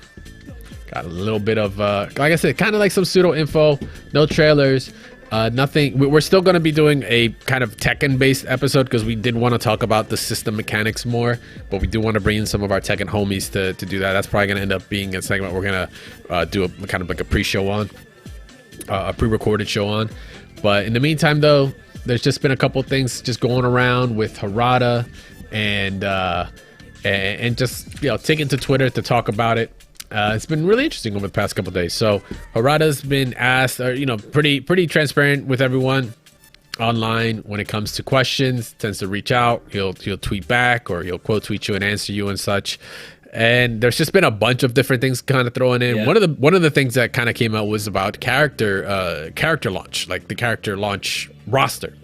got a little bit of, like I said, kind of like some pseudo info, no trailers, nothing. We're still going to be doing a kind of Tekken-based episode because we did want to talk about the system mechanics more, but we do want to bring in some of our Tekken homies to do that. That's probably going to end up being a segment we're going to do a kind of like a pre-show on, a pre-recorded show on. But in the meantime, though, there's just been a couple things just going around with Harada and just, you know, taking to Twitter to talk about it. It's been really interesting over the past couple of days. So Harada's been asked, or, you know, pretty transparent with everyone online when it comes to questions, tends to reach out. He'll tweet back, or he'll quote tweet you and answer you and such. And there's just been a bunch of different things kind of thrown in. Yeah. One of the things that kind of came out was about character launch, like the character launch roster.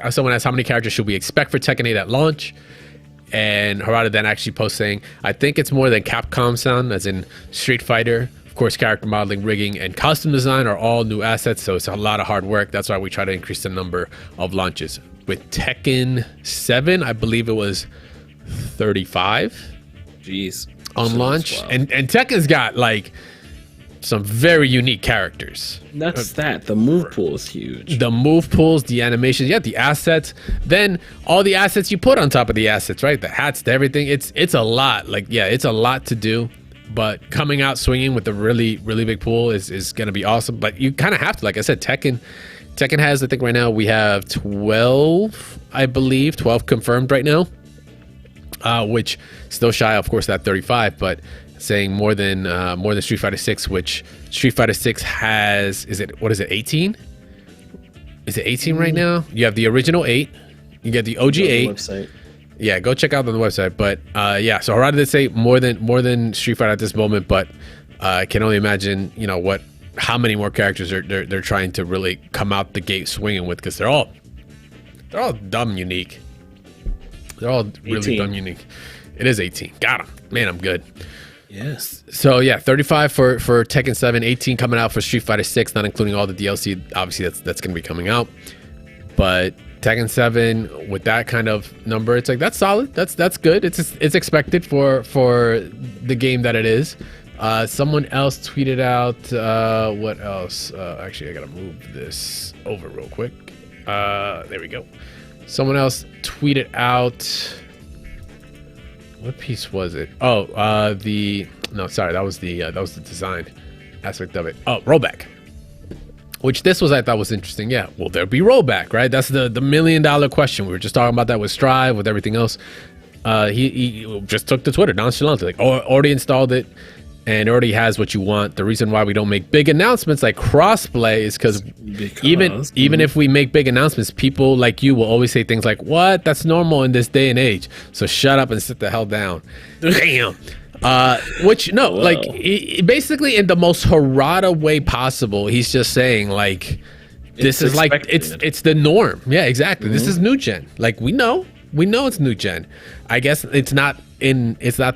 Someone asked, how many characters should we expect for Tekken 8 at launch? And Harada then actually posts saying, I think it's more than Capcom sound, as in Street Fighter Of course, character modeling, rigging, and custom design are all new assets, so it's a lot of hard work. That's why we try to increase the number of launches. With Tekken 7, I believe it was 35 Jeez. on launch. And Tekken's got like some very unique characters. That's the move pool is huge. The move pools, the animations, the assets, then all the assets you put on top of the assets, right? The hats, the everything. It's a lot. Like, it's a lot to do. But coming out swinging with a really, really big pool is going to be awesome. But you kind of have to, like I said, Tekken has, I think right now we have 12, I believe, 12 confirmed right now, which still shy, of course, that 35, but saying more than Street Fighter 6, which Street Fighter 6 has, is it 18? Is it 18 right now? You have the original 8, you get the OG 8. Website. Yeah, go check out on the website. But so Harada did say more than Street Fighter at this moment, but I can only imagine, how many more characters they're trying to really come out the gate swinging with, because they're all dumb unique. They're all really 18. dumb unique. It is 18. Got him. Man, I'm good. Yes. So 35 for Tekken 7, 18 coming out for Street Fighter 6, not including all the DLC. Obviously, that's going to be coming out. But Tekken 7 with that kind of number, it's like that's solid. That's good. It's expected for the game that it is. Someone else tweeted out what else? Actually, I gotta move this over real quick. There we go. Someone else tweeted out. What piece was it? Oh, that was the design aspect of it. Oh, rollback. Which this was, I thought was interesting. Yeah, will there be rollback, right? That's the $1 million question. We were just talking about that with Strive, with everything else. He just took to Twitter nonchalantly, like, already installed it and already has what you want. The reason why we don't make big announcements like crossplay is because even if we make big announcements, people like you will always say things like, "What? That's normal in this day and age." So shut up and sit the hell down. Damn. Like basically in the most Harada way possible, he's just saying like, this is like it's the norm. Yeah, exactly. This is new gen. Like we know it's new gen. I guess it's not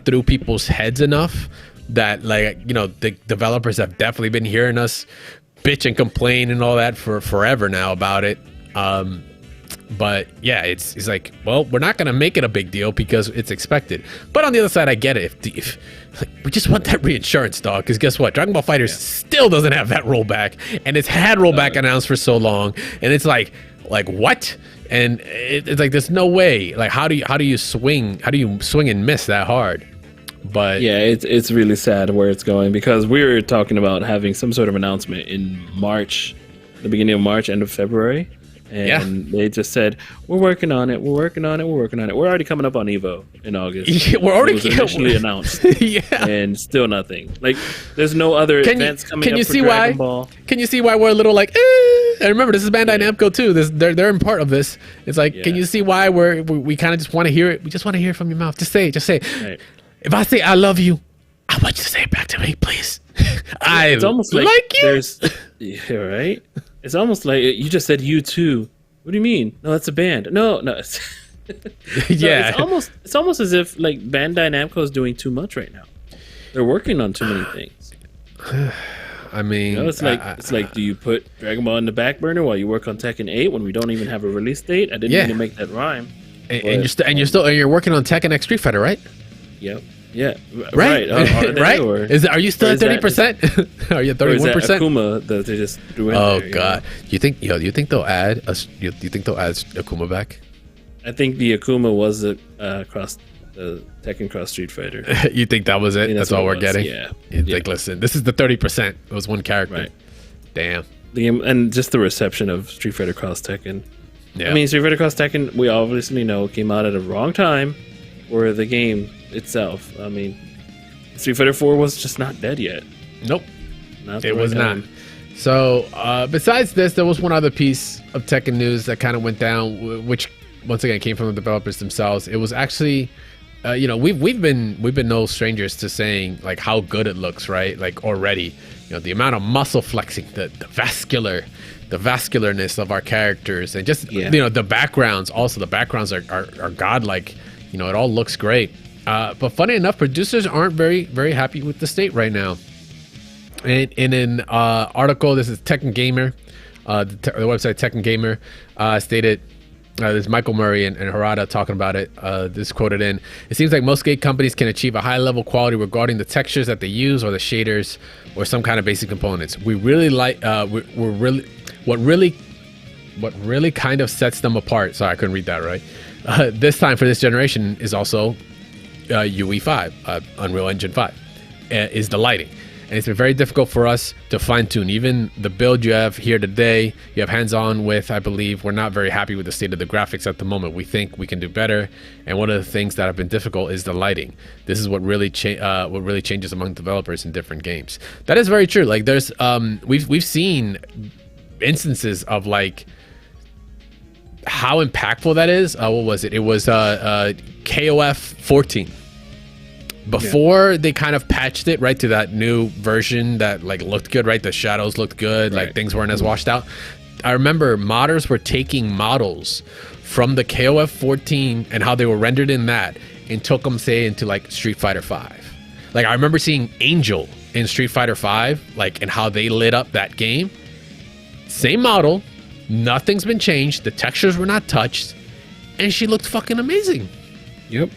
through people's heads enough that, like, the developers have definitely been hearing us bitch and complain and all that for forever now about it. But yeah, it's like, well, we're not gonna make it a big deal because it's expected. But on the other side, I get it. If like, we just want that reinsurance, dog. Because guess what? Dragon Ball FighterZ still doesn't have that rollback, and it's had rollback announced for so long, and it's like what? And it's like there's no way. Like how do you swing? How do you swing and miss that hard? But yeah, it's really sad where it's going, because we were talking about having some sort of announcement in March, the beginning of March, end of February. And they just said, we're working on it. We're already coming up on Evo in August. Yeah, we're already initially announced. And still nothing. Like, there's no other events coming up for Dragon Ball. Can you see why we're a little like, And remember, this is Bandai Namco too. They're in part of this. It's like, can you see why we kind of just want to hear it? We just want to hear it from your mouth. Just say it. Right. If I say I love you, I want you to say it back to me, please. It's almost like you. There's, right? It's almost like you just said you too. What do you mean? No, that's a band. No. It's almost as if like Bandai Namco is doing too much right now. They're working on too many things. I mean, it's like, do you put Dragon Ball in the back burner while you work on Tekken 8 when we don't even have a release date? I didn't mean to make that rhyme. And you're working on Tekken X Street Fighter, right? Yep. Yeah. Right. Right. Are you still at 30%? Are you at 31%? Akuma that they just threw in there, God. You think they'll add Akuma back? I think the Akuma was across the Tekken Cross Street Fighter. You think that was it? That's all we're getting? Yeah. Like, listen, this is the 30%. It was one character. Right. Damn. The game, and just the reception of Street Fighter Cross Tekken. Yeah. I mean, Street Fighter Cross Tekken, we obviously know, came out at a wrong time for the game itself. I mean, Street Fighter 4 was just not dead yet. Nope. It was not. So, besides this, there was one other piece of Tekken news that kind of went down, which once again came from the developers themselves. It was actually, we've been no strangers to saying like how good it looks, right? Like already, the amount of muscle flexing, the vascularness of our characters, and just the backgrounds. Also, the backgrounds are godlike. It all looks great. But funny enough, producers aren't very, very happy with the state right now. in an article, this is Tekken Gamer, the website Tekken Gamer, stated. There's Michael Murray and Harada talking about it. This quoted in: "It seems like most game companies can achieve a high level quality regarding the textures that they use or the shaders or some kind of basic components. We really like what really kind of sets them apart." Sorry, I couldn't read that right. This time for this generation is also UE5, Unreal Engine 5, is the lighting. And it's been very difficult for us to fine-tune. Even the build you have here today, you have hands-on with, I believe, we're not very happy with the state of the graphics at the moment. We think we can do better. And one of the things that have been difficult is the lighting. This is what really changes among developers in different games. That is very true. Like there's, we've seen instances of like how impactful that is. What was it? It was KOF 14. Before they kind of patched it right to that new version that like looked good, right? The shadows looked good, like things weren't as washed out. I remember modders were taking models from the KOF 14 and how they were rendered in that and took them, say, into like Street Fighter 5. Like I remember seeing Angel in Street Fighter 5, like, and how they lit up that game. Same model, nothing's been changed, the textures were not touched, and she looked fucking amazing. Yep.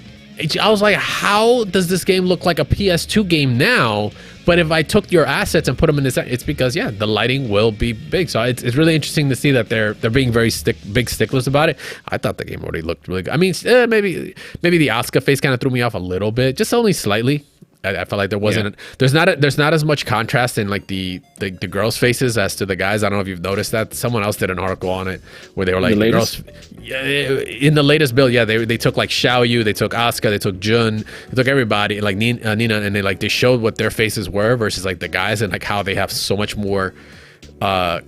I was like, how does this game look like a PS2 game now? But if I took your assets and put them in this, it's because, yeah, the lighting will be big. So it's really interesting to see that they're being very big sticklers about it. I thought the game already looked really good. I mean, maybe the Asuka face kind of threw me off a little bit, just only slightly. I felt like there wasn't there's not as much contrast in like the girls' faces as to the guys. I don't know if you've noticed that. Someone else did an article on it where they were like the girls in the latest build. Yeah, they took like Xiaoyu, they took Asuka, they took Jun, they took everybody like Nina, and they showed what their faces were versus like the guys and like how they have so much more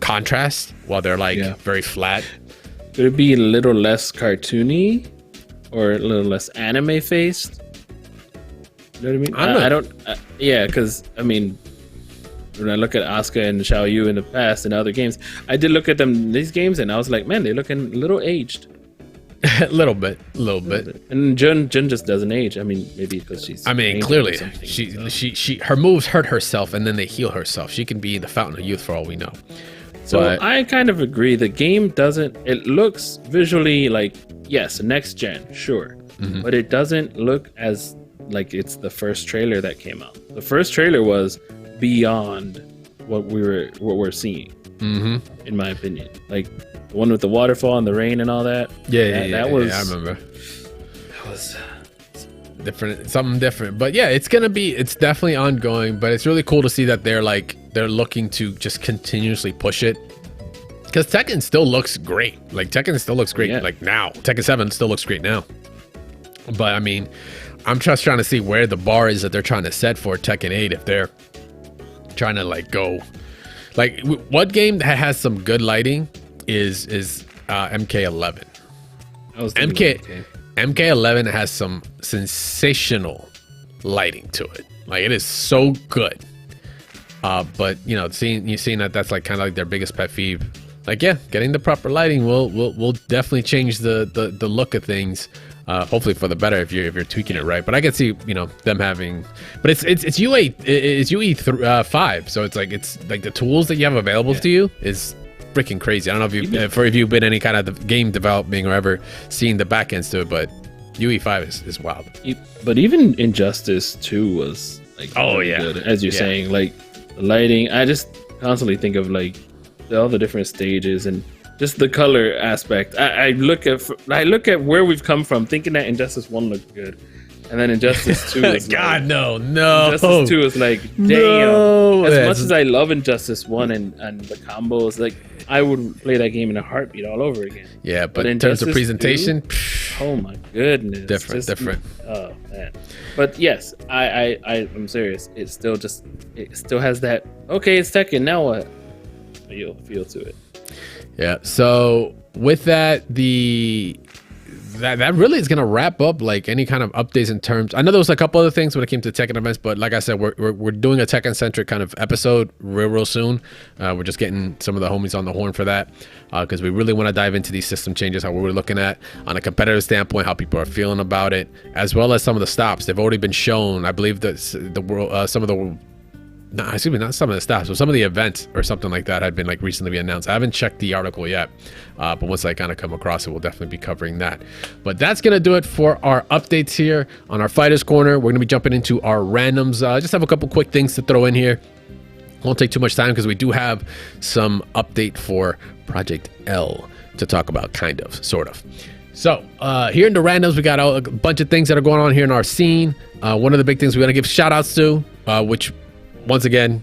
contrast while they're like very flat. Could it be a little less cartoony or a little less anime faced? You know what I mean? I don't. Yeah, because I mean, when I look at Asuka and Xiaoyu in the past and other games, I did look at them in these games and I was like, man, they're looking a little aged. a little bit. And Jun just doesn't age. I mean, maybe because she's. I mean, clearly, she her moves hurt herself and then they heal herself. She can be the fountain of youth for all we know. So I kind of agree. The game doesn't. It looks visually like yes, next gen, sure, but it doesn't look as like it's the first trailer that came out. The first trailer was beyond what we're seeing, in my opinion. Like the one with the waterfall and the rain and all that. That was. I remember. That was different, something different. But yeah, it's definitely ongoing. But it's really cool to see that they're looking to just continuously push it. Because Tekken still looks great. Like Tekken still looks great. Like now, Tekken 7 still looks great now. But I mean, I'm just trying to see where the bar is that they're trying to set for Tekken 8. If they're trying to like go, like what game that has some good lighting is MK11. MK11 has some sensational lighting to it. Like it is so good. But you know, seeing that that's like kind of like their biggest pet peeve. Like yeah, getting the proper lighting will definitely change the look of things. Hopefully for the better if you're tweaking it right. But I can see them having, but it's UE5, so it's like the tools that you have available to you is freaking crazy. I don't know if you've been any kind of game developing or ever seen the back ends to it, but UE5 is wild. But even Injustice 2 was like good, as you're saying, like the lighting. I just constantly think of like all the different stages and just the color aspect. I look at where we've come from, thinking that Injustice 1 looked good, and then Injustice 2 is God, like, no. Injustice 2 is like, damn. No. As much as I love Injustice 1 and the combos, like I would play that game in a heartbeat all over again. Yeah, but in terms of presentation, 2, oh my goodness, different. Oh man. But yes, I'm serious. It still has that. Okay, it's Tekken. Now what? You'll feel to it. Yeah, so with that, that really is going to wrap up like any kind of updates in terms. I know there was a couple other things when it came to Tekken events, but like I said, we're doing a Tekken centric kind of episode real soon. We're just getting some of the homies on the horn for that because we really want to dive into these system changes, how we're looking at on a competitive standpoint, how people are feeling about it, as well as some of the stops. They've already been shown. I believe that the world, some of the no, excuse me, not some of the staff, so some of the events or something like that had been like recently announced. I haven't checked the article yet, but once I kind of come across it, we'll definitely be covering that. But that's gonna do it for our updates here on our Fighters Corner. We're gonna be jumping into our randoms. Just have a couple quick things to throw in here. Won't take too much time because we do have some update for Project L to talk about, kind of, sort of. So here in the randoms, we got a bunch of things that are going on here in our scene. One of the big things we want to give shout outs to, which once again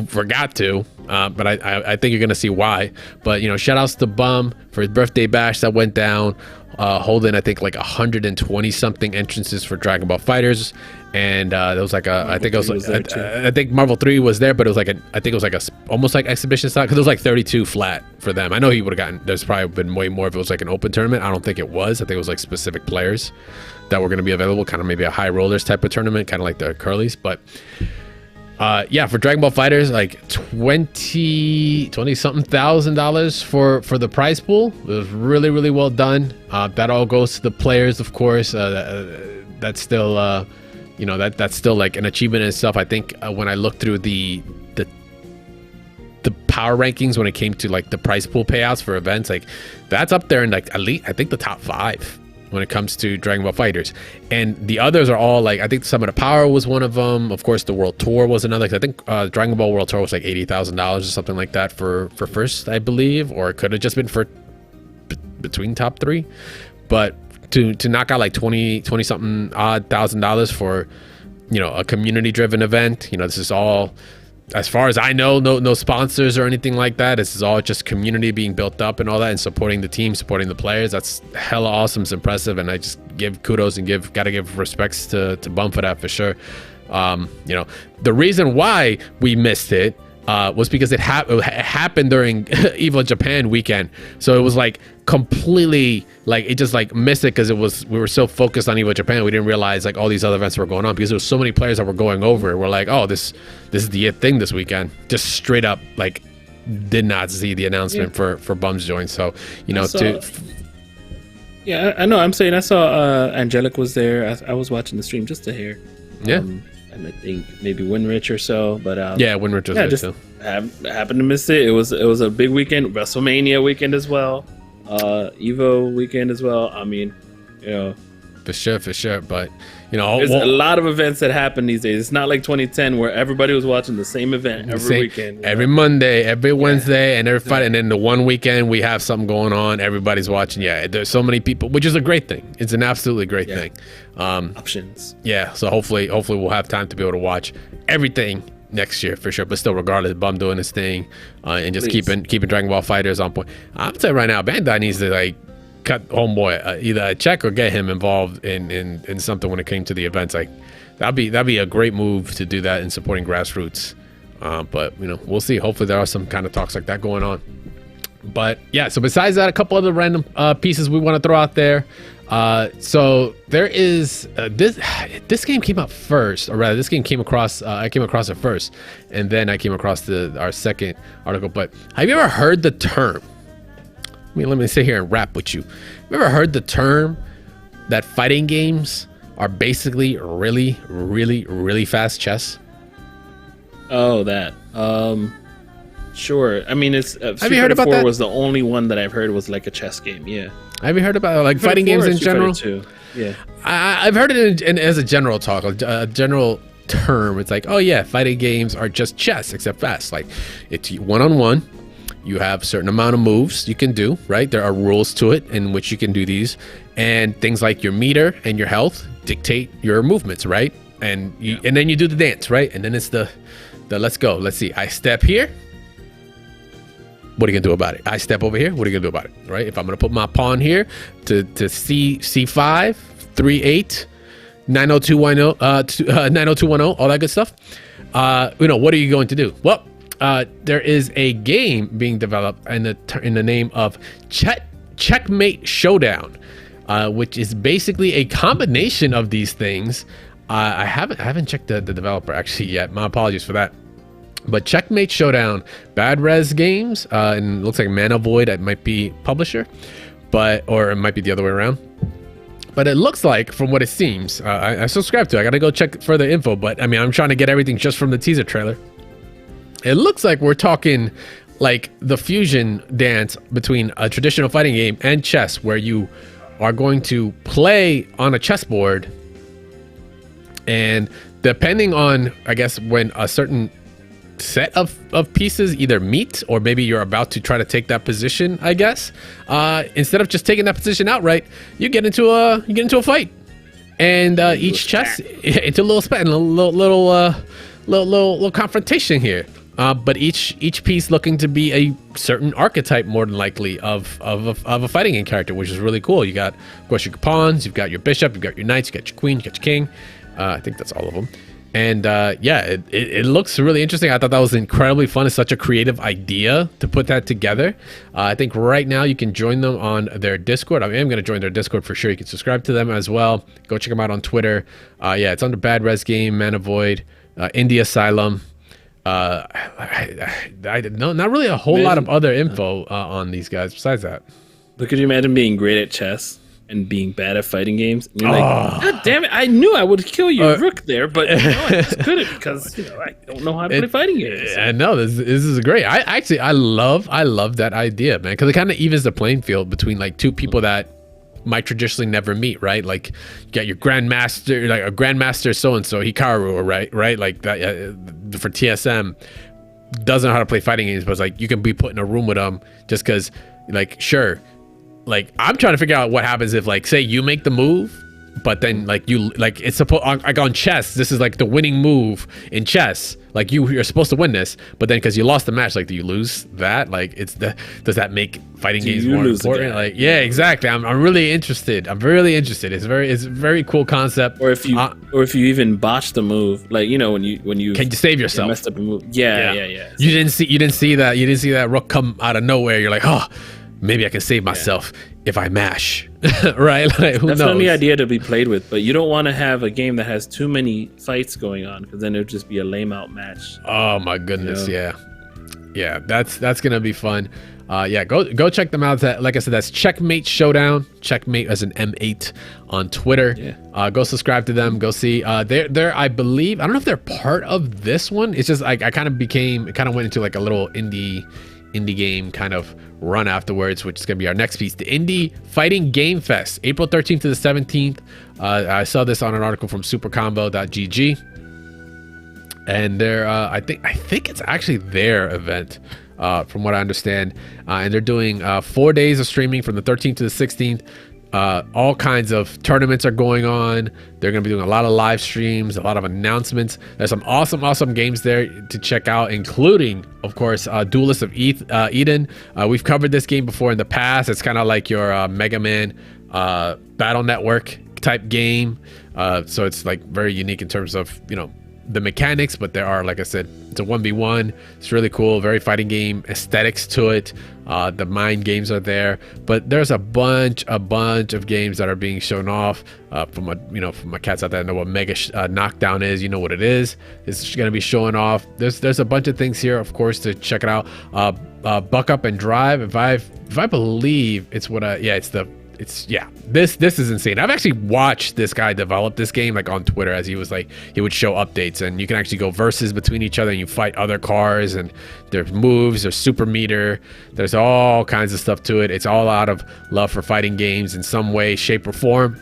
forgot to, but I think you're gonna see why. But shout outs to Bum for his birthday bash that went down, holding I think like 120 something entrances for Dragon Ball Fighters, and there was like a I think Marvel 3 was there, but it was like almost like exhibition style, because it was like 32 flat for them. I know he would have gotten, there's probably been way more if it was like an open tournament. I don't think it was. I think it was like specific players that were going to be available, kind of maybe a high rollers type of tournament, kind of like the Curlies. But yeah, for Dragon Ball Fighters, like $20 something thousand for the prize pool. It was really, really well done. That all goes to the players, of course. That's still that's still like an achievement in itself. I think when I looked through the power rankings when it came to like the prize pool payouts for events, like that's up there in like at least I think the top 5 when it comes to Dragon Ball Fighters. And the others are all like, I think Summit of Power was one of them. Of course, the World Tour was another. I think Dragon Ball World Tour was like $80,000 or something like that for first, I believe, or it could have just been for between top 3. But to knock out like 20 something odd $1,000 for a community driven event, this is all, as far as I know, no sponsors or anything like that. This is all just community being built up and all that, and supporting the team, supporting the players. That's hella awesome. It's impressive, and I just give kudos and gotta give respects to Bum for that, for sure. The reason why we missed it was because it happened during EVO Japan weekend, so it was like completely like it just like missed it because we were so focused on EVO Japan, we didn't realize like all these other events were going on because there was so many players that were going over. We're like, oh, this is the it thing this weekend. Just straight up like did not see the announcement for Bum's join. So yeah, I know. I'm saying I saw Angelic was there. I was watching the stream just to hear. Yeah. And I think maybe Winrich or so, but yeah, Winrich was there just too. Happened to miss it. It was a big weekend, WrestleMania weekend as well, Evo weekend as well. I mean, for sure. But there's a lot of events that happen these days. It's not like 2010 where everybody was watching the same event every weekend, every Monday, every Wednesday, and every Friday, and then the one weekend we have something going on. Everybody's watching. Yeah, there's so many people, which is a great thing. It's an absolutely great thing. Options. Yeah, so hopefully we'll have time to be able to watch everything next year for sure. But still, regardless, Bum doing his thing and just keeping Dragon Ball Fighters on point. I'm telling you right now, Bandai needs to like cut homeboy either a check or get him involved in something when it came to the events. Like that'd be a great move to do that in supporting grassroots. But we'll see. Hopefully there are some kind of talks like that going on. But yeah, so besides that, a couple other random pieces we want to throw out there. So there is this game came out first, or rather this game came across I came across it first, and then I came across our second article. But have you ever heard the term, let me sit here and rap with you. Have you ever heard the term that fighting games are basically really, really, really fast chess? Oh, that. Sure. I mean, it's have you heard about that? Was the only one that I've heard was like a chess game. Yeah. Have you heard about like fighting games in general? Yeah. I've heard it as a general talk, a general term. It's like, oh yeah, fighting games are just chess except fast. Like it's one-on-one. You have a certain amount of moves you can do, right? There are rules to it in which you can do these, and things like your meter and your health dictate your movements, right? And and then you do the dance, right? And then it's the let's go. Let's see. I step here. What are you gonna do about it? I step over here. What are you gonna do about it? Right? If I'm gonna put my pawn here to C5, 3-8, 90210, 90210, all that good stuff. What are you going to do? Well, there is a game being developed in the name of Checkmate Showdown, which is basically a combination of these things. I haven't checked the developer actually yet. My apologies for that. But Checkmate Showdown, Bad Res Games, and it looks like Mana Void, it might be publisher, or it might be the other way around. But it looks like, from what it seems, I subscribe to it. I gotta go check further info, but I mean, I'm trying to get everything just from the teaser trailer. It looks like we're talking like the fusion dance between a traditional fighting game and chess, where you are going to play on a chessboard, and depending on, I guess, when a certain set of pieces either meet, or maybe you're about to try to take that position, I guess, instead of just taking that position outright, you get into a fight, and each chess into a little spat, and a little confrontation here. But each piece looking to be a certain archetype, more than likely, of a fighting game character, which is really cool. You got, of course, your pawns, you've got your bishop, you've got your knights, you got your queen, you got your king. I think that's all of them. And yeah, it looks really interesting. I thought that was incredibly fun. It's such a creative idea to put that together. I think right now you can join them on their Discord. I am going to join their Discord for sure. You can subscribe to them as well. Go check them out on Twitter. Yeah, it's under Bad Res Game, Mana Void, Indie Asylum. I no, not really a whole lot of other info on these guys besides that. But could you imagine being great at chess and being bad at fighting games? And you're like, God damn it! I knew I would kill you, rook there, but no, I just couldn't because I don't know how to play fighting games. I know this is great. I love that idea, man, because it kind of evens the playing field between like two people that might traditionally never meet, right? Like you got your grandmaster, like a grandmaster so and so Hikaru, right? Like that for TSM doesn't know how to play fighting games, but it's like you can be put in a room with them just because, like, sure. Like I'm trying to figure out what happens if, like, say you make the move, but then like it's supposed, like on chess, this is like the winning move in chess. Like you're supposed to win this, but then because you lost the match, like, do you lose that? Like does that make fighting games more important? Like, yeah, exactly. I'm really interested. I'm really interested. It's a very cool concept. Or if you even botch the move, like, you know, when you can you save yourself? Messed up a move. Yeah. You didn't see that rook come out of nowhere. You're like, oh, maybe I can save myself if I mash, right? Like, who knows? That's the idea to be played with, but you don't want to have a game that has too many fights going on, because then it would just be a lame out match. Oh my goodness, yeah. That's gonna be fun. Yeah, go check them out. Like I said, that's Checkmate Showdown. Checkmate as an M8 on Twitter. Yeah. Go subscribe to them. Go see. They're I believe, I don't know if they're part of this one. It's just like I kind of went into like a little indie game kind of run afterwards, which is going to be our next piece, the Indie Fighting Game Fest, April 13th to the 17th. I saw this on an article from supercombo.gg, and they're I think it's actually their event, from what I understand, and they're doing 4 days of streaming from the 13th to the 16th. All kinds of tournaments are going on. They're going to be doing a lot of live streams, a lot of announcements. There's some awesome games there to check out, including, of course, Duelist of Eden. We've covered this game before in the past. It's kind of like your Mega Man Battle Network type game. So it's like very unique in terms of, you know, the mechanics, but there are, like I said, it's a 1v1. It's really cool, very fighting game aesthetics to it. The mind games are there, but there's a bunch of games that are being shown off from my cats out there that know what Mega Knockdown is. You know what it is. It's going to be showing off. There's a bunch of things here, of course, to check it out. Buck Up and Drive. If I believe it's this is insane. I've actually watched this guy develop this game, like, on Twitter, as he would show updates, and you can actually go versus between each other and you fight other cars, and there's moves, there's super meter, there's all kinds of stuff to it. It's all out of love for fighting games in some way, shape, or form.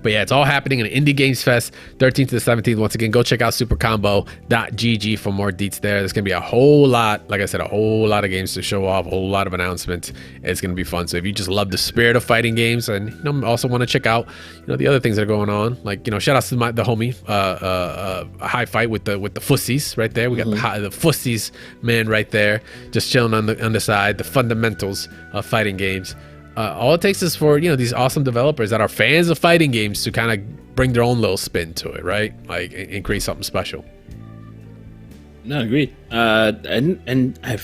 But yeah, it's all happening in Indie Games Fest, 13th to the 17th. Once again, go check out supercombo.gg for more deets there. There's going to be a whole lot, like I said, a whole lot of games to show off, a whole lot of announcements. It's going to be fun. So if you just love the spirit of fighting games, and, you know, also want to check out, you know, the other things that are going on, like, you know, shout out to the homie, a high fight with the Fussies right there. We got the Fussies man right there, just chilling on the side, the fundamentals of fighting games. All it takes is for, you know, these awesome developers that are fans of fighting games to kind of bring their own little spin to it, right? Like, and create something special. No, agreed. And I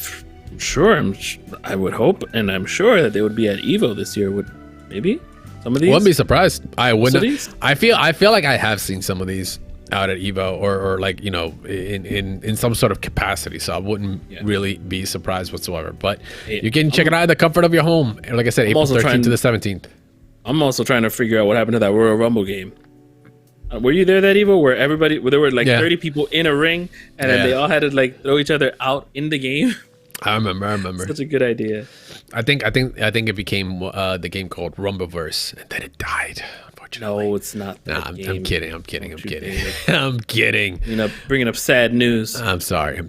would hope, and I'm sure that they would be at Evo this year. Would maybe some of these? Wouldn't be surprised. I wouldn't. I feel like I have seen some of these out at Evo, or like, you know, in some sort of capacity, so I wouldn't really be surprised whatsoever. But you can check it out in the comfort of your home. And like I said, April 13th to the 17th. I'm also trying to figure out what happened to that Royal Rumble game. Were you there, that Evo, where there were like Yeah. 30 people in a ring, and then they all had to like throw each other out in the game? I remember. Such a good idea. I think it became the game called Rumbleverse, and then it died. Unfortunately. No, it's not that I'm game. kidding. Don't you dare. I'm kidding. You know, bringing up sad news. I'm sorry.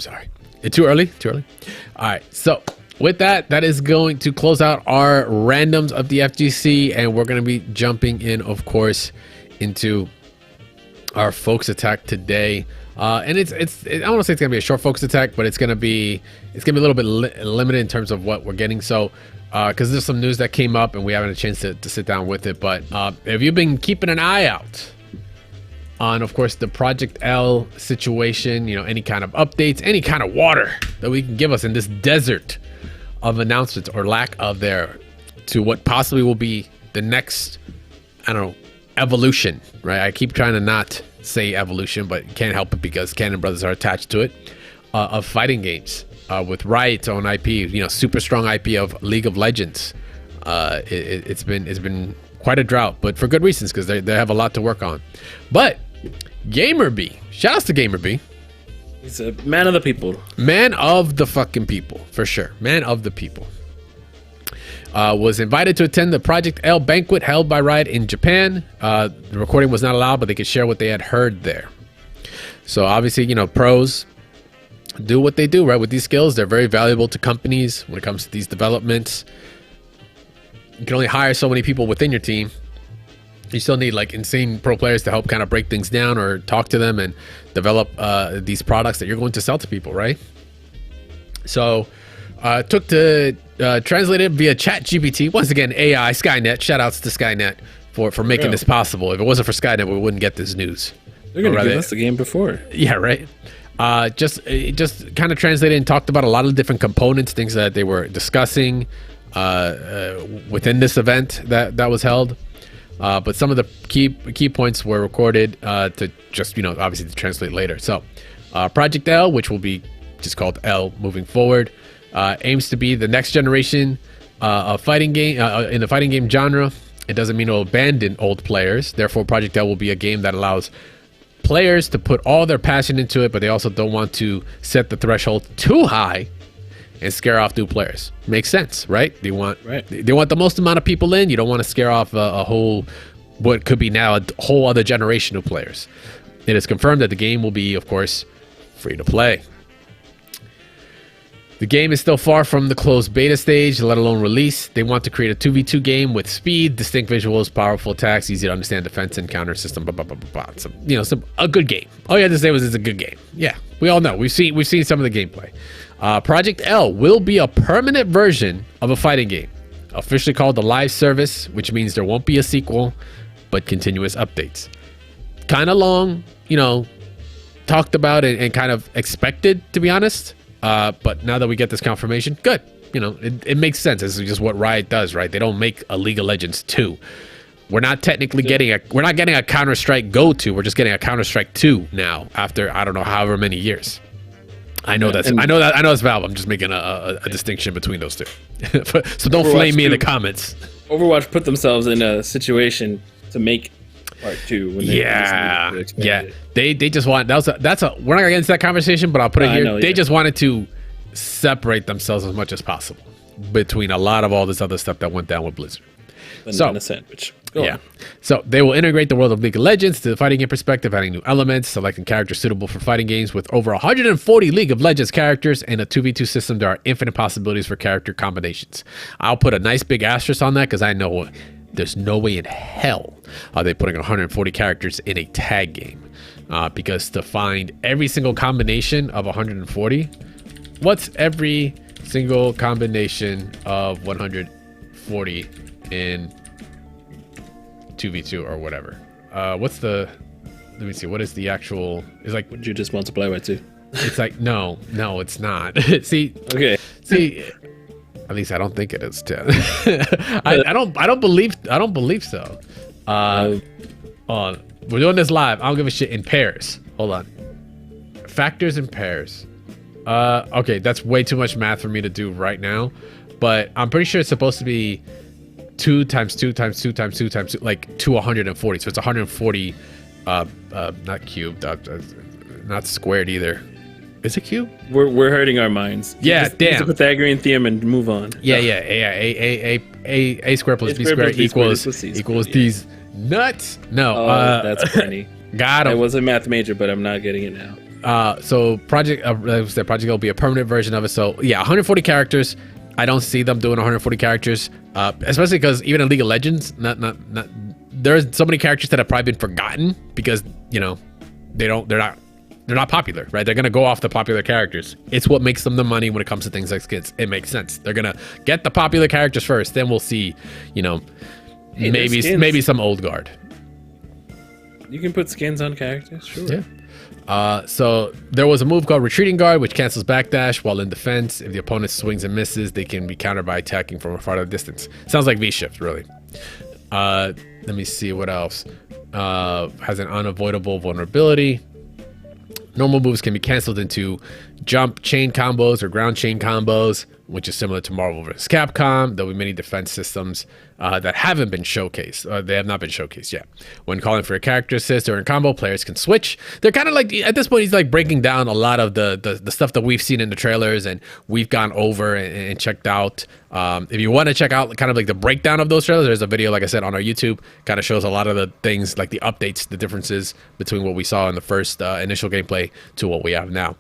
It's too early. All right. So with that is going to close out our randoms of the FGC, and we're going to be jumping in, of course, into our focus attack today. And it's I don't want to say it's gonna be a short focus attack, but it's gonna be a little bit limited in terms of what we're getting. So because there's some news that came up and we haven't had a chance to sit down with it. But have you been keeping an eye out on, of course, the projectl situation? You know, any kind of updates, any kind of water that we can give us in this desert of announcements or lack of there to what possibly will be the next, I don't know, evolution, right? I keep trying to not say evolution, but can't help it because Cannon Brothers are attached to it, of fighting games with Riot's own IP, you know, super strong IP of League of Legends. It's been quite a drought, but for good reasons, because they have a lot to work on. But Gamerbee, shout outs to Gamerbee. He's a man of the people. Man of the fucking people, for sure. Man of the people. Was invited to attend the projectl banquet held by Riot in Japan. The recording was not allowed, but they could share what they had heard there. So obviously, you know, pros do what they do, right? With these skills, they're very valuable to companies when it comes to these developments. You can only hire so many people within your team. You still need like insane pro players to help kind of break things down or talk to them and develop these products that you're going to sell to people, right? So took to translate it via ChatGPT. Once again, AI, Skynet. Shout outs to Skynet for making this possible. If it wasn't for Skynet, we wouldn't get this news. They're going to give us the game before. Yeah, right. Just kind of translated and talked about a lot of different components, things that they were discussing within this event that was held. But some of the key points were recorded to just, you know, obviously to translate later. So projectl, which will be just called L moving forward, aims to be the next generation of fighting game in the fighting game genre. It doesn't mean it will abandon old players. Therefore, projectl will be a game that allows players to put all their passion into it, but they also don't want to set the threshold too high and scare off new players. Makes sense, right? They want the most amount of people in. You don't want to scare off a whole, what could be now a whole other generation of players. It is confirmed that the game will be, of course, free to play. The game is still far from the closed beta stage, let alone release. They want to create a 2v2 game with speed, distinct visuals, powerful attacks, easy to understand defense and counter system, blah, blah, blah, blah, blah. A good game. All you had to say was it's a good game. Yeah, we all know. We've seen some of the gameplay. projectl will be a permanent version of a fighting game, officially called the live service, which means there won't be a sequel, but continuous updates. Kind of long, you know, talked about and kind of expected, to be honest. But now that we get this confirmation, good. You know, it makes sense. This is just what Riot does, right? They don't make a League of Legends 2. We're not technically getting a Counter-Strike Go 2. We're just getting a Counter-Strike 2 now after, I don't know, however many years. I know that's Valve. I'm just making a distinction between those two. So don't flame me in the comments. Overwatch put themselves in a situation to make part 2 when they they just want we're not gonna get into that conversation, but I'll put it here. They just wanted to separate themselves as much as possible between a lot of all this other stuff that went down with Blizzard. So, sandwich. Go on. So they will integrate the world of League of Legends to the fighting game perspective, adding new elements, selecting characters suitable for fighting games. With over 140 League of Legends characters and a 2v2 system, there are infinite possibilities for character combinations. I'll put a nice big asterisk on that because I know there's no way in hell are they putting 140 characters in a tag game. Because to find every single combination of 140, what's every single combination of 140 in 2v2 or whatever? Let me see, what is the actual, it's like, would you just multiply by 2? It's like, no, it's not. See, at least I don't think it is 10. I don't believe so. We're doing this live. I don't give a shit. In pairs. Hold on. Factors in pairs. Okay, that's way too much math for me to do right now, but I'm pretty sure it's supposed to be 2 times 2 times 2 times 2 times 2, like to 140. So it's 140 Not cubed, not squared either. Is it cube? We're hurting our minds. Yeah, Use damn. the Pythagorean theorem and move on. Yeah. A squared plus B squared equals these nuts. No, that's funny. Got him. I was a math major, but I'm not getting it now. So project will be a permanent version of it. So yeah, 140 characters. I don't see them doing 140 characters, especially because even in League of Legends, not there's so many characters that have probably been forgotten because they're not popular, right? They're gonna go off the popular characters. It's what makes them the money when it comes to things like skins. It makes sense. They're gonna get the popular characters first, then we'll see, Hey, maybe some old guard. You can put skins on characters, sure. Yeah. So there was a move called Retreating Guard, which cancels backdash while in defense. If the opponent swings and misses, they can be countered by attacking from a farther distance. Sounds like V-Shift, really. Let me see what else. Has an unavoidable vulnerability. Normal moves can be canceled into jump chain combos or ground chain combos, which is similar to Marvel vs. Capcom. There'll be many defense systems that haven't been showcased. They have not been showcased yet. When calling for a character assist or in combo, players can switch. They're kind of like, at this point, he's like breaking down a lot of the stuff that we've seen in the trailers and we've gone over and checked out. If you want to check out kind of like the breakdown of those trailers, there's a video, like I said, on our YouTube. Kind of shows a lot of the things, like the updates, the differences between what we saw in the first initial gameplay to what we have now.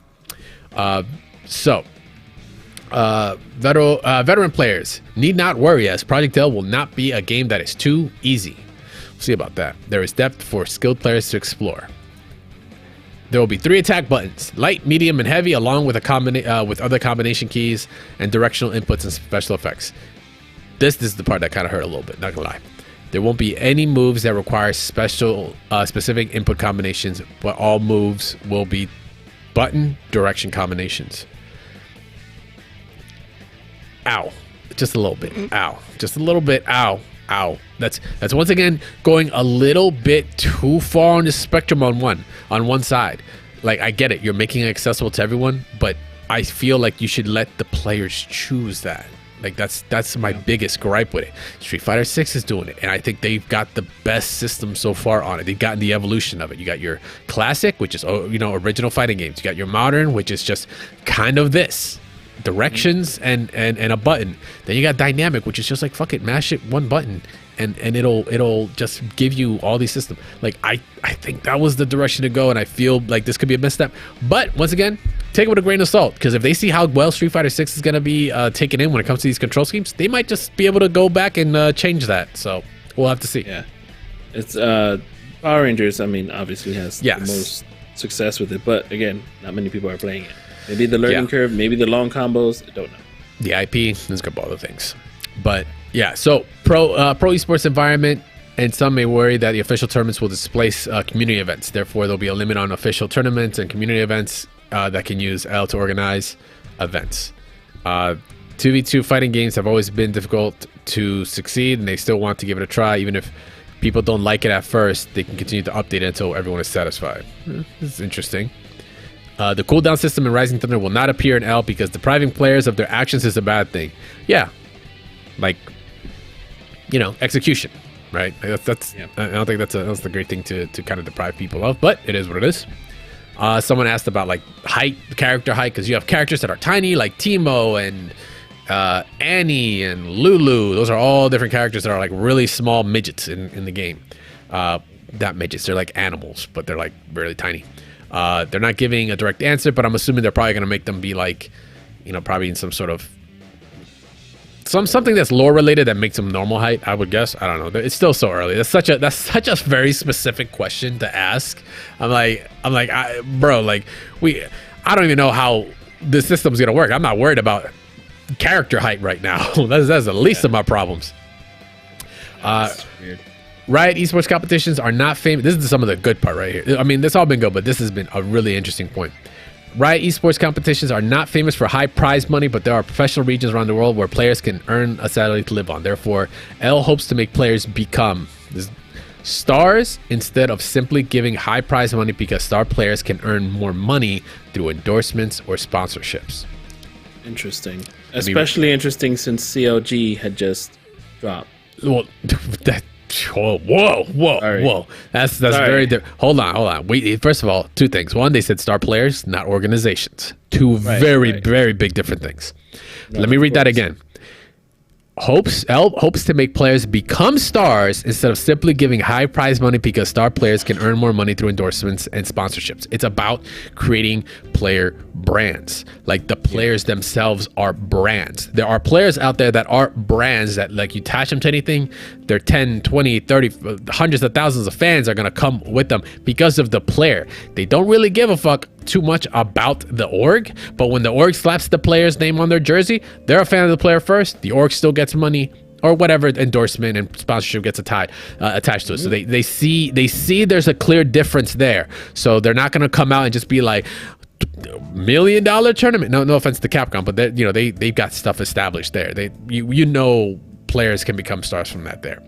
Veteran players need not worry, as projectl will not be a game that is too easy. We'll see about that. There is depth for skilled players to explore. There will be 3 attack buttons: light, medium, and heavy, along with with other combination keys and directional inputs and special effects. This is the part that kind of hurt a little bit, not gonna lie. There won't be any moves that require specific input combinations, but all moves will be button direction combinations. Ow. Just a little bit. Ow. Just a little bit. Ow. Ow. That's once again going a little bit too far on the spectrum on one side. Like, I get it. You're making it accessible to everyone, but I feel like you should let the players choose that. Like, that's my biggest gripe with it. Street Fighter 6 is doing it, and I think they've got the best system so far on it. They've gotten the evolution of it. You got your classic, which is, original fighting games. You got your modern, which is just kind of this. Directions and a button. Then you got dynamic, which is just like, fuck it, mash it one button and it'll just give you all these systems. Like, I think that was the direction to go, and I feel like this could be a misstep. But once again, take it with a grain of salt, because if they see how well Street Fighter 6 is going to be taken in when it comes to these control schemes, they might just be able to go back and change that. So we'll have to see. Yeah, it's Power Rangers, I mean, obviously has the most success with it, but again, not many people are playing it. Maybe the learning curve, maybe the long combos, I don't know. The IP, there's a couple other things. But yeah, so pro esports environment, and some may worry that the official tournaments will displace community events. Therefore, there'll be a limit on official tournaments and community events that can use L to organize events. 2v2 fighting games have always been difficult to succeed, and they still want to give it a try. Even if people don't like it at first, they can continue to update it until everyone is satisfied. This is interesting. The cooldown system in Rising Thunder will not appear in L because depriving players of their actions is a bad thing. Yeah, like, execution, right? That's I don't think that's a great thing to kind of deprive people of, but it is what it is. Someone asked about like height, character height, because you have characters that are tiny, like Teemo and Annie and Lulu. Those are all different characters that are like really small midgets in the game. Not midgets, they're like animals, but they're like really tiny. They're not giving a direct answer, but I'm assuming they're probably going to make them be like, probably in some sort of something that's lore related that makes them normal height, I would guess. I don't know. It's still so early. That's such a very specific question to ask. I'm like, bro, like I don't even know how the system's going to work. I'm not worried about character height right now. that's the least of my problems. That's weird. Riot esports competitions are not famous. This is some of the good part right here. I mean, this all been good, but this has been a really interesting point. Riot esports competitions are not famous for high prize money, but there are professional regions around the world where players can earn a salary to live on. Therefore, L hopes to make players become stars instead of simply giving high prize money, because star players can earn more money through endorsements or sponsorships. Interesting. Especially interesting since CLG had just dropped. Well, Whoa. That's very different. Hold on. First of all, two things. One, they said star players, not organizations. Two very big different things. No, let me read that again. Hopes to make players become stars instead of simply giving high prize money because star players can earn more money through endorsements and sponsorships. It's about creating player brands. Like the players themselves are brands. There are players out there that are brands that like you attach them to anything, their 10, 20, 30, hundreds of thousands of fans are going to come with them because of the player. They don't really give a fuck too much about the org, but when the org slaps the player's name on their jersey, they're a fan of the player first. The org still gets money or whatever endorsement and sponsorship gets attached to it. So they see there's a clear difference there. So they're not going to come out and just be like $1 million tournament. No offense to Capcom, but they've got stuff established there. Players can become stars from that there.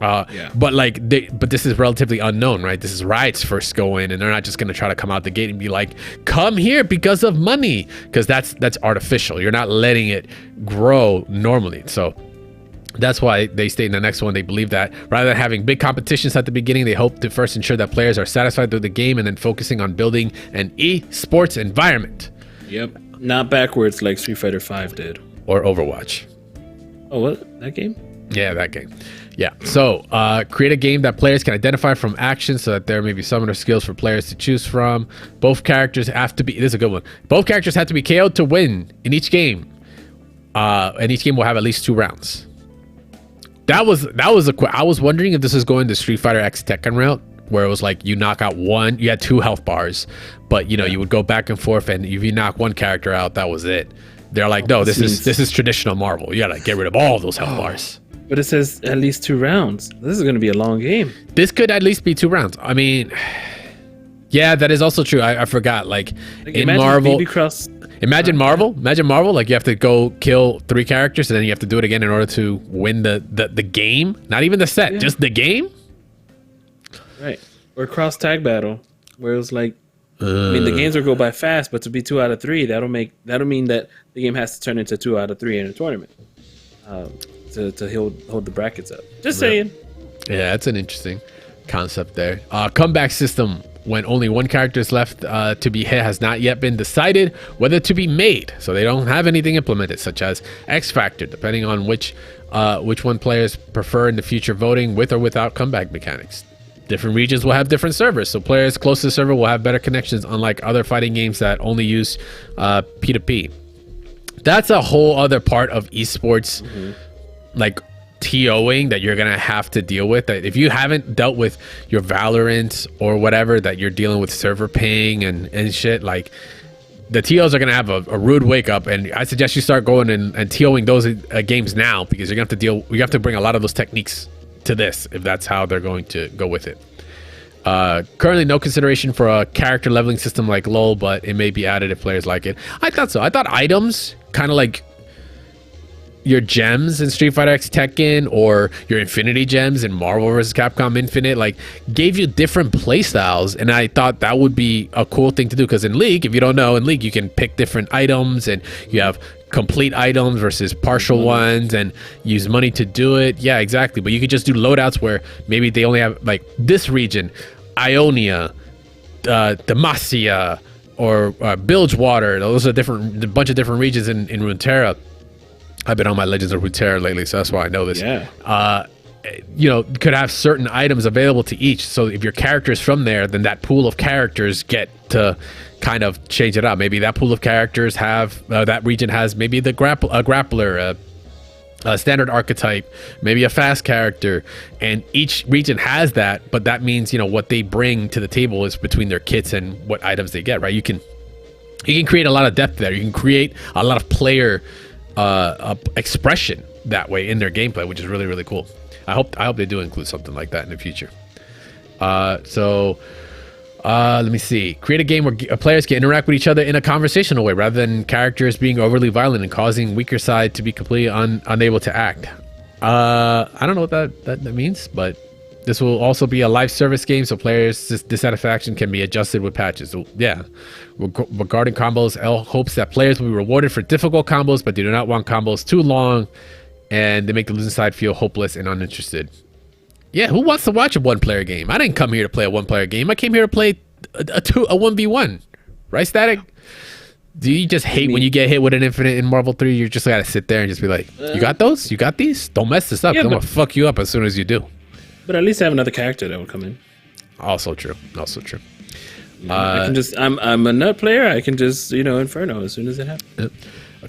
But this is relatively unknown, right? This is Riot's first go in, and they're not just going to try to come out the gate and be like, come here because of money, because that's artificial. You're not letting it grow normally. So that's why they state in the next one, they believe that rather than having big competitions at the beginning, they hope to first ensure that players are satisfied with the game and then focusing on building an esports environment. Yep. Not backwards like Street Fighter V did. Or Overwatch. Oh, what? That game? Yeah, that game. Yeah. So create a game that players can identify from actions so that there may be summoner skills for players to choose from. Both characters have to be, this is a good one. Both characters have to be KO'd to win in each game. And each game will have at least 2 rounds. I was wondering if this is going the Street Fighter X Tekken route, where it was like you knock out one, you had 2 health bars, but you would go back and forth, and if you knock one character out, that was it. They're like, no, this is traditional Marvel. You gotta get rid of all of those health bars. But it says at least 2 rounds. This is going to be a long game. This could at least be 2 rounds. I mean, yeah, that is also true. I forgot. Like in Marvel, imagine Marvel. Like you have to go kill 3 characters and then you have to do it again in order to win the game. Not even the set, just the game. Right. Or cross tag battle, where it was like, I mean, the games will go by fast, but to be 2 out of 3, that'll mean that the game has to turn into 2 out of 3 in a tournament. To hold the brackets up. Just saying. Yeah, that's an interesting concept there. Comeback system when only one character is left to be hit has not yet been decided whether to be made. So they don't have anything implemented, such as X Factor, depending on which one players prefer in the future, voting with or without comeback mechanics. Different regions will have different servers, so players close to the server will have better connections, unlike other fighting games that only use P2P. That's a whole other part of esports. Like TOing that you're gonna have to deal with. That if you haven't dealt with your Valorant or whatever, that you're dealing with server ping and shit, like the TOs are gonna have a rude wake up, and I suggest you start going and TOing those games now, because you're gonna have to bring a lot of those techniques to this if that's how they're going to go with it. Currently no consideration for a character leveling system like LoL, but it may be added if players like it. I thought so. I thought items, kind of like your gems in Street Fighter X Tekken or your Infinity Gems in Marvel vs. Capcom Infinite, like gave you different play styles, and I thought that would be a cool thing to do, because in League, if you don't know, in League you can pick different items and you have complete items versus partial ones and use money to do it. Yeah, exactly. But you could just do loadouts where maybe they only have like this region, Ionia, Demacia, or Bilgewater. Those are a bunch of different regions in Runeterra. I've been on my Legends of Runeterra lately, so that's why I know this. Yeah. Could have certain items available to each. So if your character is from there, then that pool of characters get to kind of change it up. Maybe that pool of characters have that region has maybe a grappler, a standard archetype, maybe a fast character, and each region has that. But that means what they bring to the table is between their kits and what items they get. Right? You can create a lot of depth there. You can create a lot of player expression that way in their gameplay, which is really, really cool. I hope they do include something like that in the future. Let me see. Create a game where players can interact with each other in a conversational way rather than characters being overly violent and causing weaker side to be completely unable to act. I don't know what that means, but this will also be a live service game, so players' dissatisfaction can be adjusted with patches. So, yeah. Regarding combos, L hopes that players will be rewarded for difficult combos, but they do not want combos too long, and they make the losing side feel hopeless and uninterested. Yeah, who wants to watch a one-player game? I didn't come here to play a one-player game. I came here to play a 1v1. Right, Static? Do you just hate when you get hit with an infinite in Marvel 3? You just gotta sit there and just be like, you got those? You got these? Don't mess this up. I'm gonna fuck you up as soon as you do. But at least have another character that will come in. Also true. Also true. I can just, I'm a nut player. I can just, Inferno as soon as it happens.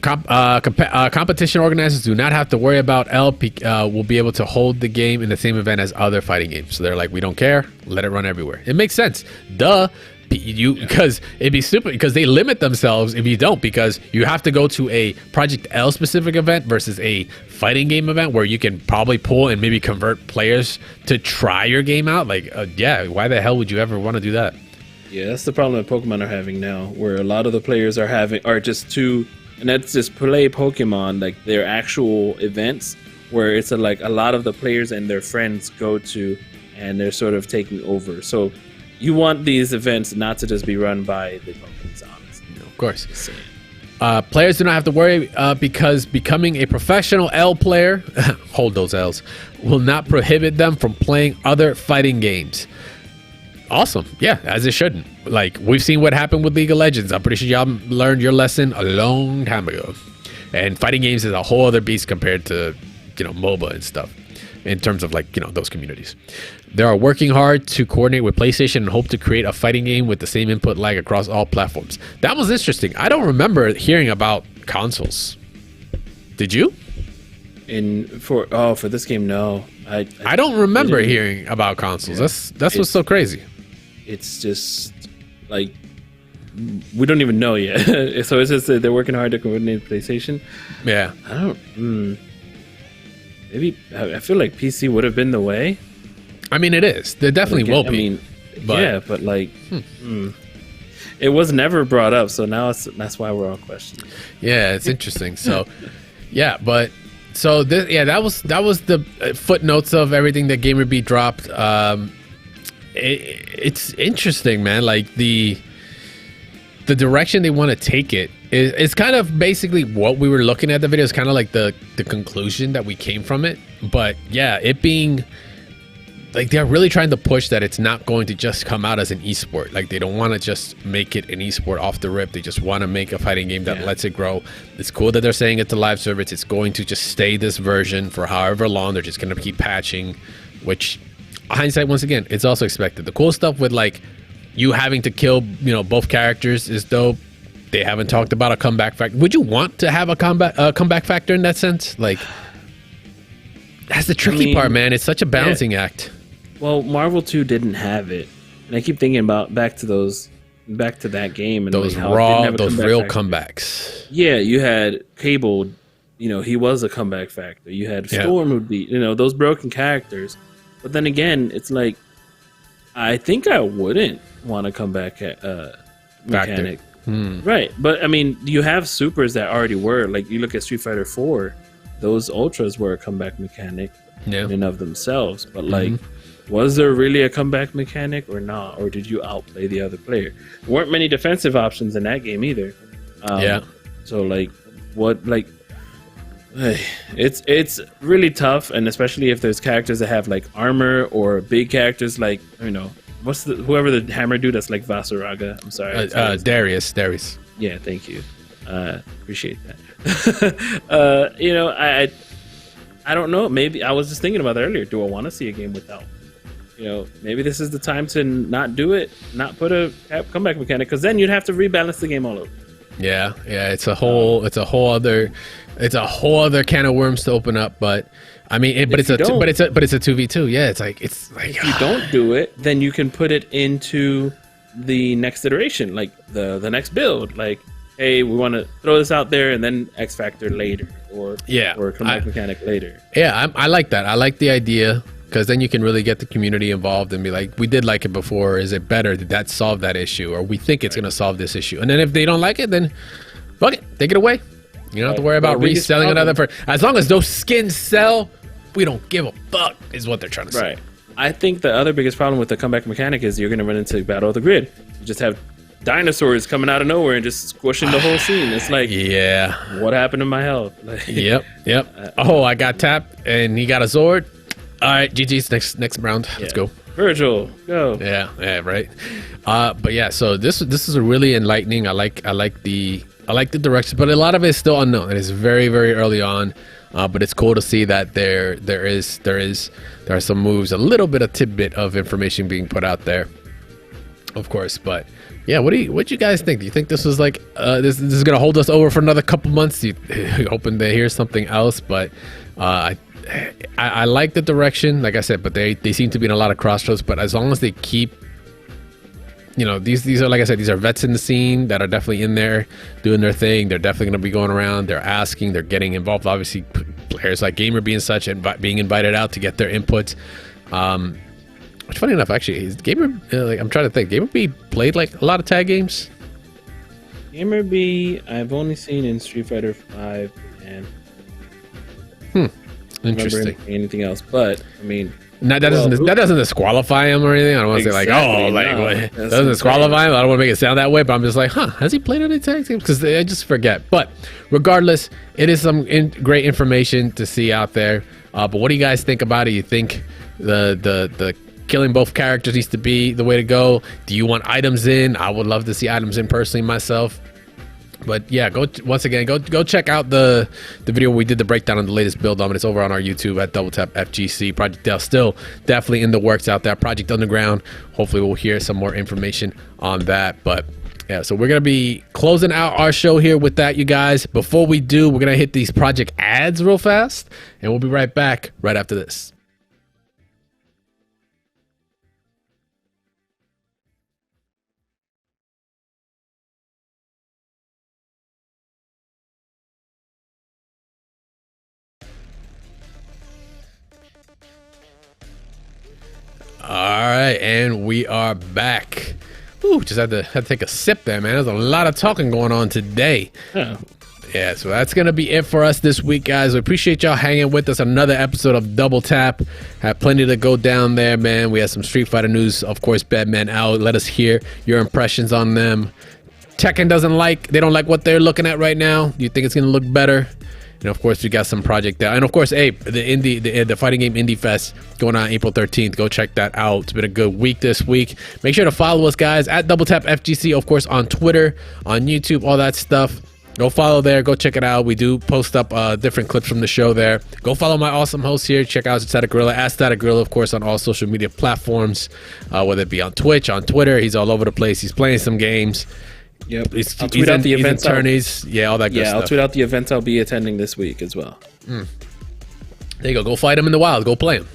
Competition organizers do not have to worry about will be able to hold the game in the same event as other fighting games. So they're like, we don't care. Let it run everywhere. It makes sense. Duh. Because it'd be stupid because they limit themselves if you don't, because you have to go to a Project L specific event versus a fighting game event where you can probably pull and maybe convert players to try your game out. Like, why the hell would you ever want to do that? Yeah, that's the problem that Pokemon are having now, where a lot of the players are just too, and that's just play Pokemon, like their actual events, where it's a lot of the players and their friends go to, and they're sort of taking over. So you want these events not to just be run by the Pokemon, honestly. Of course. Players do not have to worry because becoming a professional L player, hold those L's, will not prohibit them from playing other fighting games. Awesome. Yeah, as it shouldn't. Like, we've seen what happened with League of Legends. I'm pretty sure y'all learned your lesson a long time ago. And fighting games is a whole other beast compared to, MOBA and stuff in terms of those communities. They are working hard to coordinate with PlayStation and hope to create a fighting game with the same input lag across all platforms. That was interesting. I don't remember hearing about consoles. Did you? For this game, no. I don't remember hearing about consoles. Yeah. That's what's so crazy. It's just like we don't even know yet. So it's just that they're working hard to coordinate PlayStation. Yeah. I don't. Maybe I feel like PC would have been the way. I mean, it is. There definitely will be. But it was never brought up, so now that's why we're all questioning. Yeah, it's interesting. So, that was the footnotes of everything that Gamerbee dropped. It's interesting, man. Like the direction they want to take it is kind of basically what we were looking at. The video is kind of like the conclusion that we came from it. But yeah, it being like they're really trying to push that it's not going to just come out as an esport. Like they don't want to just make it an esport off the rip. They just want to make a fighting game that lets it grow. It's cool that they're saying it's a live service. It's going to just stay this version for however long. They're just going to keep patching, which hindsight, once again, it's also expected. The cool stuff with like you having to kill, both characters is dope. They haven't talked about a comeback factor. Would you want to have a comeback factor in that sense? Like, that's the tricky part, man. It's such a balancing act. Well, Marvel 2 didn't have it, and I keep thinking about back to that game and those real comebacks. Yeah, you had Cable. He was a comeback factor. You had Storm would be, those broken characters. But then again, it's like I think I wouldn't want a comeback mechanic. Right. But I mean, you have supers that already were. Like you look at Street Fighter 4, those ultras were a comeback mechanic in and of themselves. But like, was there really a comeback mechanic or not? Or did you outplay the other player? There weren't many defensive options in that game either. So like, it's really tough, and especially if there's characters that have like armor or big characters like whoever the hammer dude that's like Vasaraga. I'm sorry, Darius. Yeah, thank you. Appreciate that. I don't know. Maybe I was just thinking about that earlier. Do I want to see a game without? Maybe this is the time to not do it, not put a comeback mechanic, because then you'd have to rebalance the game all over. Yeah, it's a whole other can of worms to open up. But I mean, it's a 2v2. Yeah, it's like if you don't do it, then you can put it into the next iteration, like the next build. Like, hey, we want to throw this out there, and then X Factor later, or comeback mechanic later. Yeah, I like that. I like the idea. Because then you can really get the community involved and be like, we did like it before. Is it better? Did that solve that issue? Or we think it's going to solve this issue. And then if they don't like it, then fuck it. Take it away. You don't have to worry about reselling another. As long as those skins sell, we don't give a fuck is what they're trying to say. Right. I think the other biggest problem with the comeback mechanic is you're going to run into Battle of the Grid. You just have dinosaurs coming out of nowhere and just squishing the whole scene. It's like, what happened to my health? Like, Yep. I got tapped and he got a sword. All right, GG's next round. Let's go. Virgil, go. Yeah, right. But yeah, so this is a really enlightening. I like the direction, but a lot of it is still unknown. It is very, very early on. But it's cool to see that there are some moves, a little bit of tidbit of information being put out there, of course. But yeah, what you guys think? Do you think this was like this is gonna hold us over for another couple months? You hoping to hear something else? But I like the direction, like I said, but they seem to be in a lot of crossroads. But as long as they keep, these are, like I said, these are vets in the scene that are definitely in there doing their thing. They're definitely going to be going around. They're asking. They're getting involved. Obviously, players like Gamerbee and such, and being invited out to get their inputs. Which, funny enough, actually, is I'm trying to think. Gamerbee played like a lot of tag games. Gamerbee, I've only seen in Street Fighter 5 and. Interesting. Anything else, but I mean. That doesn't disqualify him or anything. I don't want to say doesn't disqualify him. I don't want to make it sound that way, but I'm just like, has he played any tag teams? Because I just forget. But regardless, it is some great information to see out there. But what do you guys think about it? You think the killing both characters needs to be the way to go? Do you want items in? I would love to see items in personally myself. But yeah, go check out the video where we did the breakdown on the latest build. It's over on our YouTube at Double Tap FGC. projectl still definitely in the works out there. Project Underground. Hopefully we'll hear some more information on that. But yeah, so we're gonna be closing out our show here with that, you guys. Before we do, we're gonna hit these project ads real fast, and we'll be right back right after this. All right, and we are back. Ooh, just had to take a sip there, man. There's a lot of talking going on today. Yeah, so that's gonna be it for us this week, guys. We appreciate y'all hanging with us. Another episode of Double Tap. Had plenty to go down there, man. We had some Street Fighter news, of course. Bedman out. Let us hear your impressions on them. Tekken they don't like what they're looking at right now. Do you think it's gonna look better? And of course, we got some project there. And of course, the fighting game Indie Fest going on April 13th. Go check that out. It's been a good week this week. Make sure to follow us, guys, at Double Tap FGC, of course, on Twitter, on YouTube, all that stuff. Go follow there. Go check it out. We do post up different clips from the show there. Go follow my awesome host here. Check out Static Gorilla, at Static Gorilla, of course, on all social media platforms, whether it be on Twitch, on Twitter. He's all over the place. He's playing some games. Yep. I'll tweet out the events. Attorneys. Yeah, all that good stuff. I'll tweet out the events I'll be attending this week as well. There you go. Go fight him in the wild. Go play him.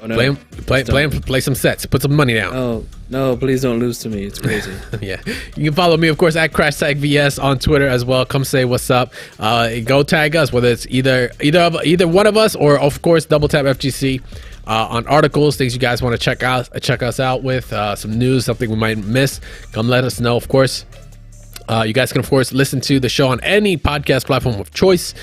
Oh, no. Play some sets. Put some money down. Oh, no, please don't lose to me. It's crazy. Yeah. You can follow me, of course, at CrashTagVS on Twitter as well. Come say what's up. Go tag us, whether it's either one of us or, of course, Double Tap FGC. On articles, things you guys want to check us out with, some news, something we might miss. Come let us know, of course. You guys can, of course, listen to the show on any podcast platform of choice,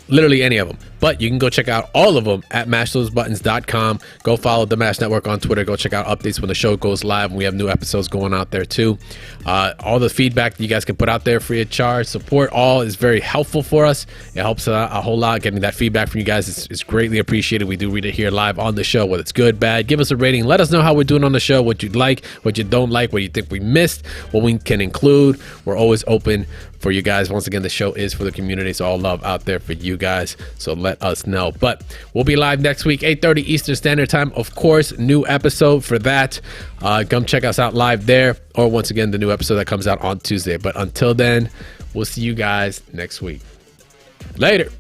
literally any of them. But you can go check out all of them at mashthosebuttons.com. Go follow the Mash Network on Twitter. Go check out updates when the show goes live. And we have new episodes going out there too. All the feedback that you guys can put out there free of charge. Support all is very helpful for us. It helps a whole lot. Getting that feedback from you guys is greatly appreciated. We do read it here live on the show, whether it's good, bad. Give us a rating. Let us know how we're doing on the show, what you'd like, what you don't like, what you think we missed, what we can include. We're always open for you guys. Once again, the show is for the community. So all love out there for you guys. So let us know. But we'll be live next week, 8:30 Eastern Standard Time. Of course, new episode for that. Come check us out live there. Or once again, the new episode that comes out on Tuesday. But until then, we'll see you guys next week. Later.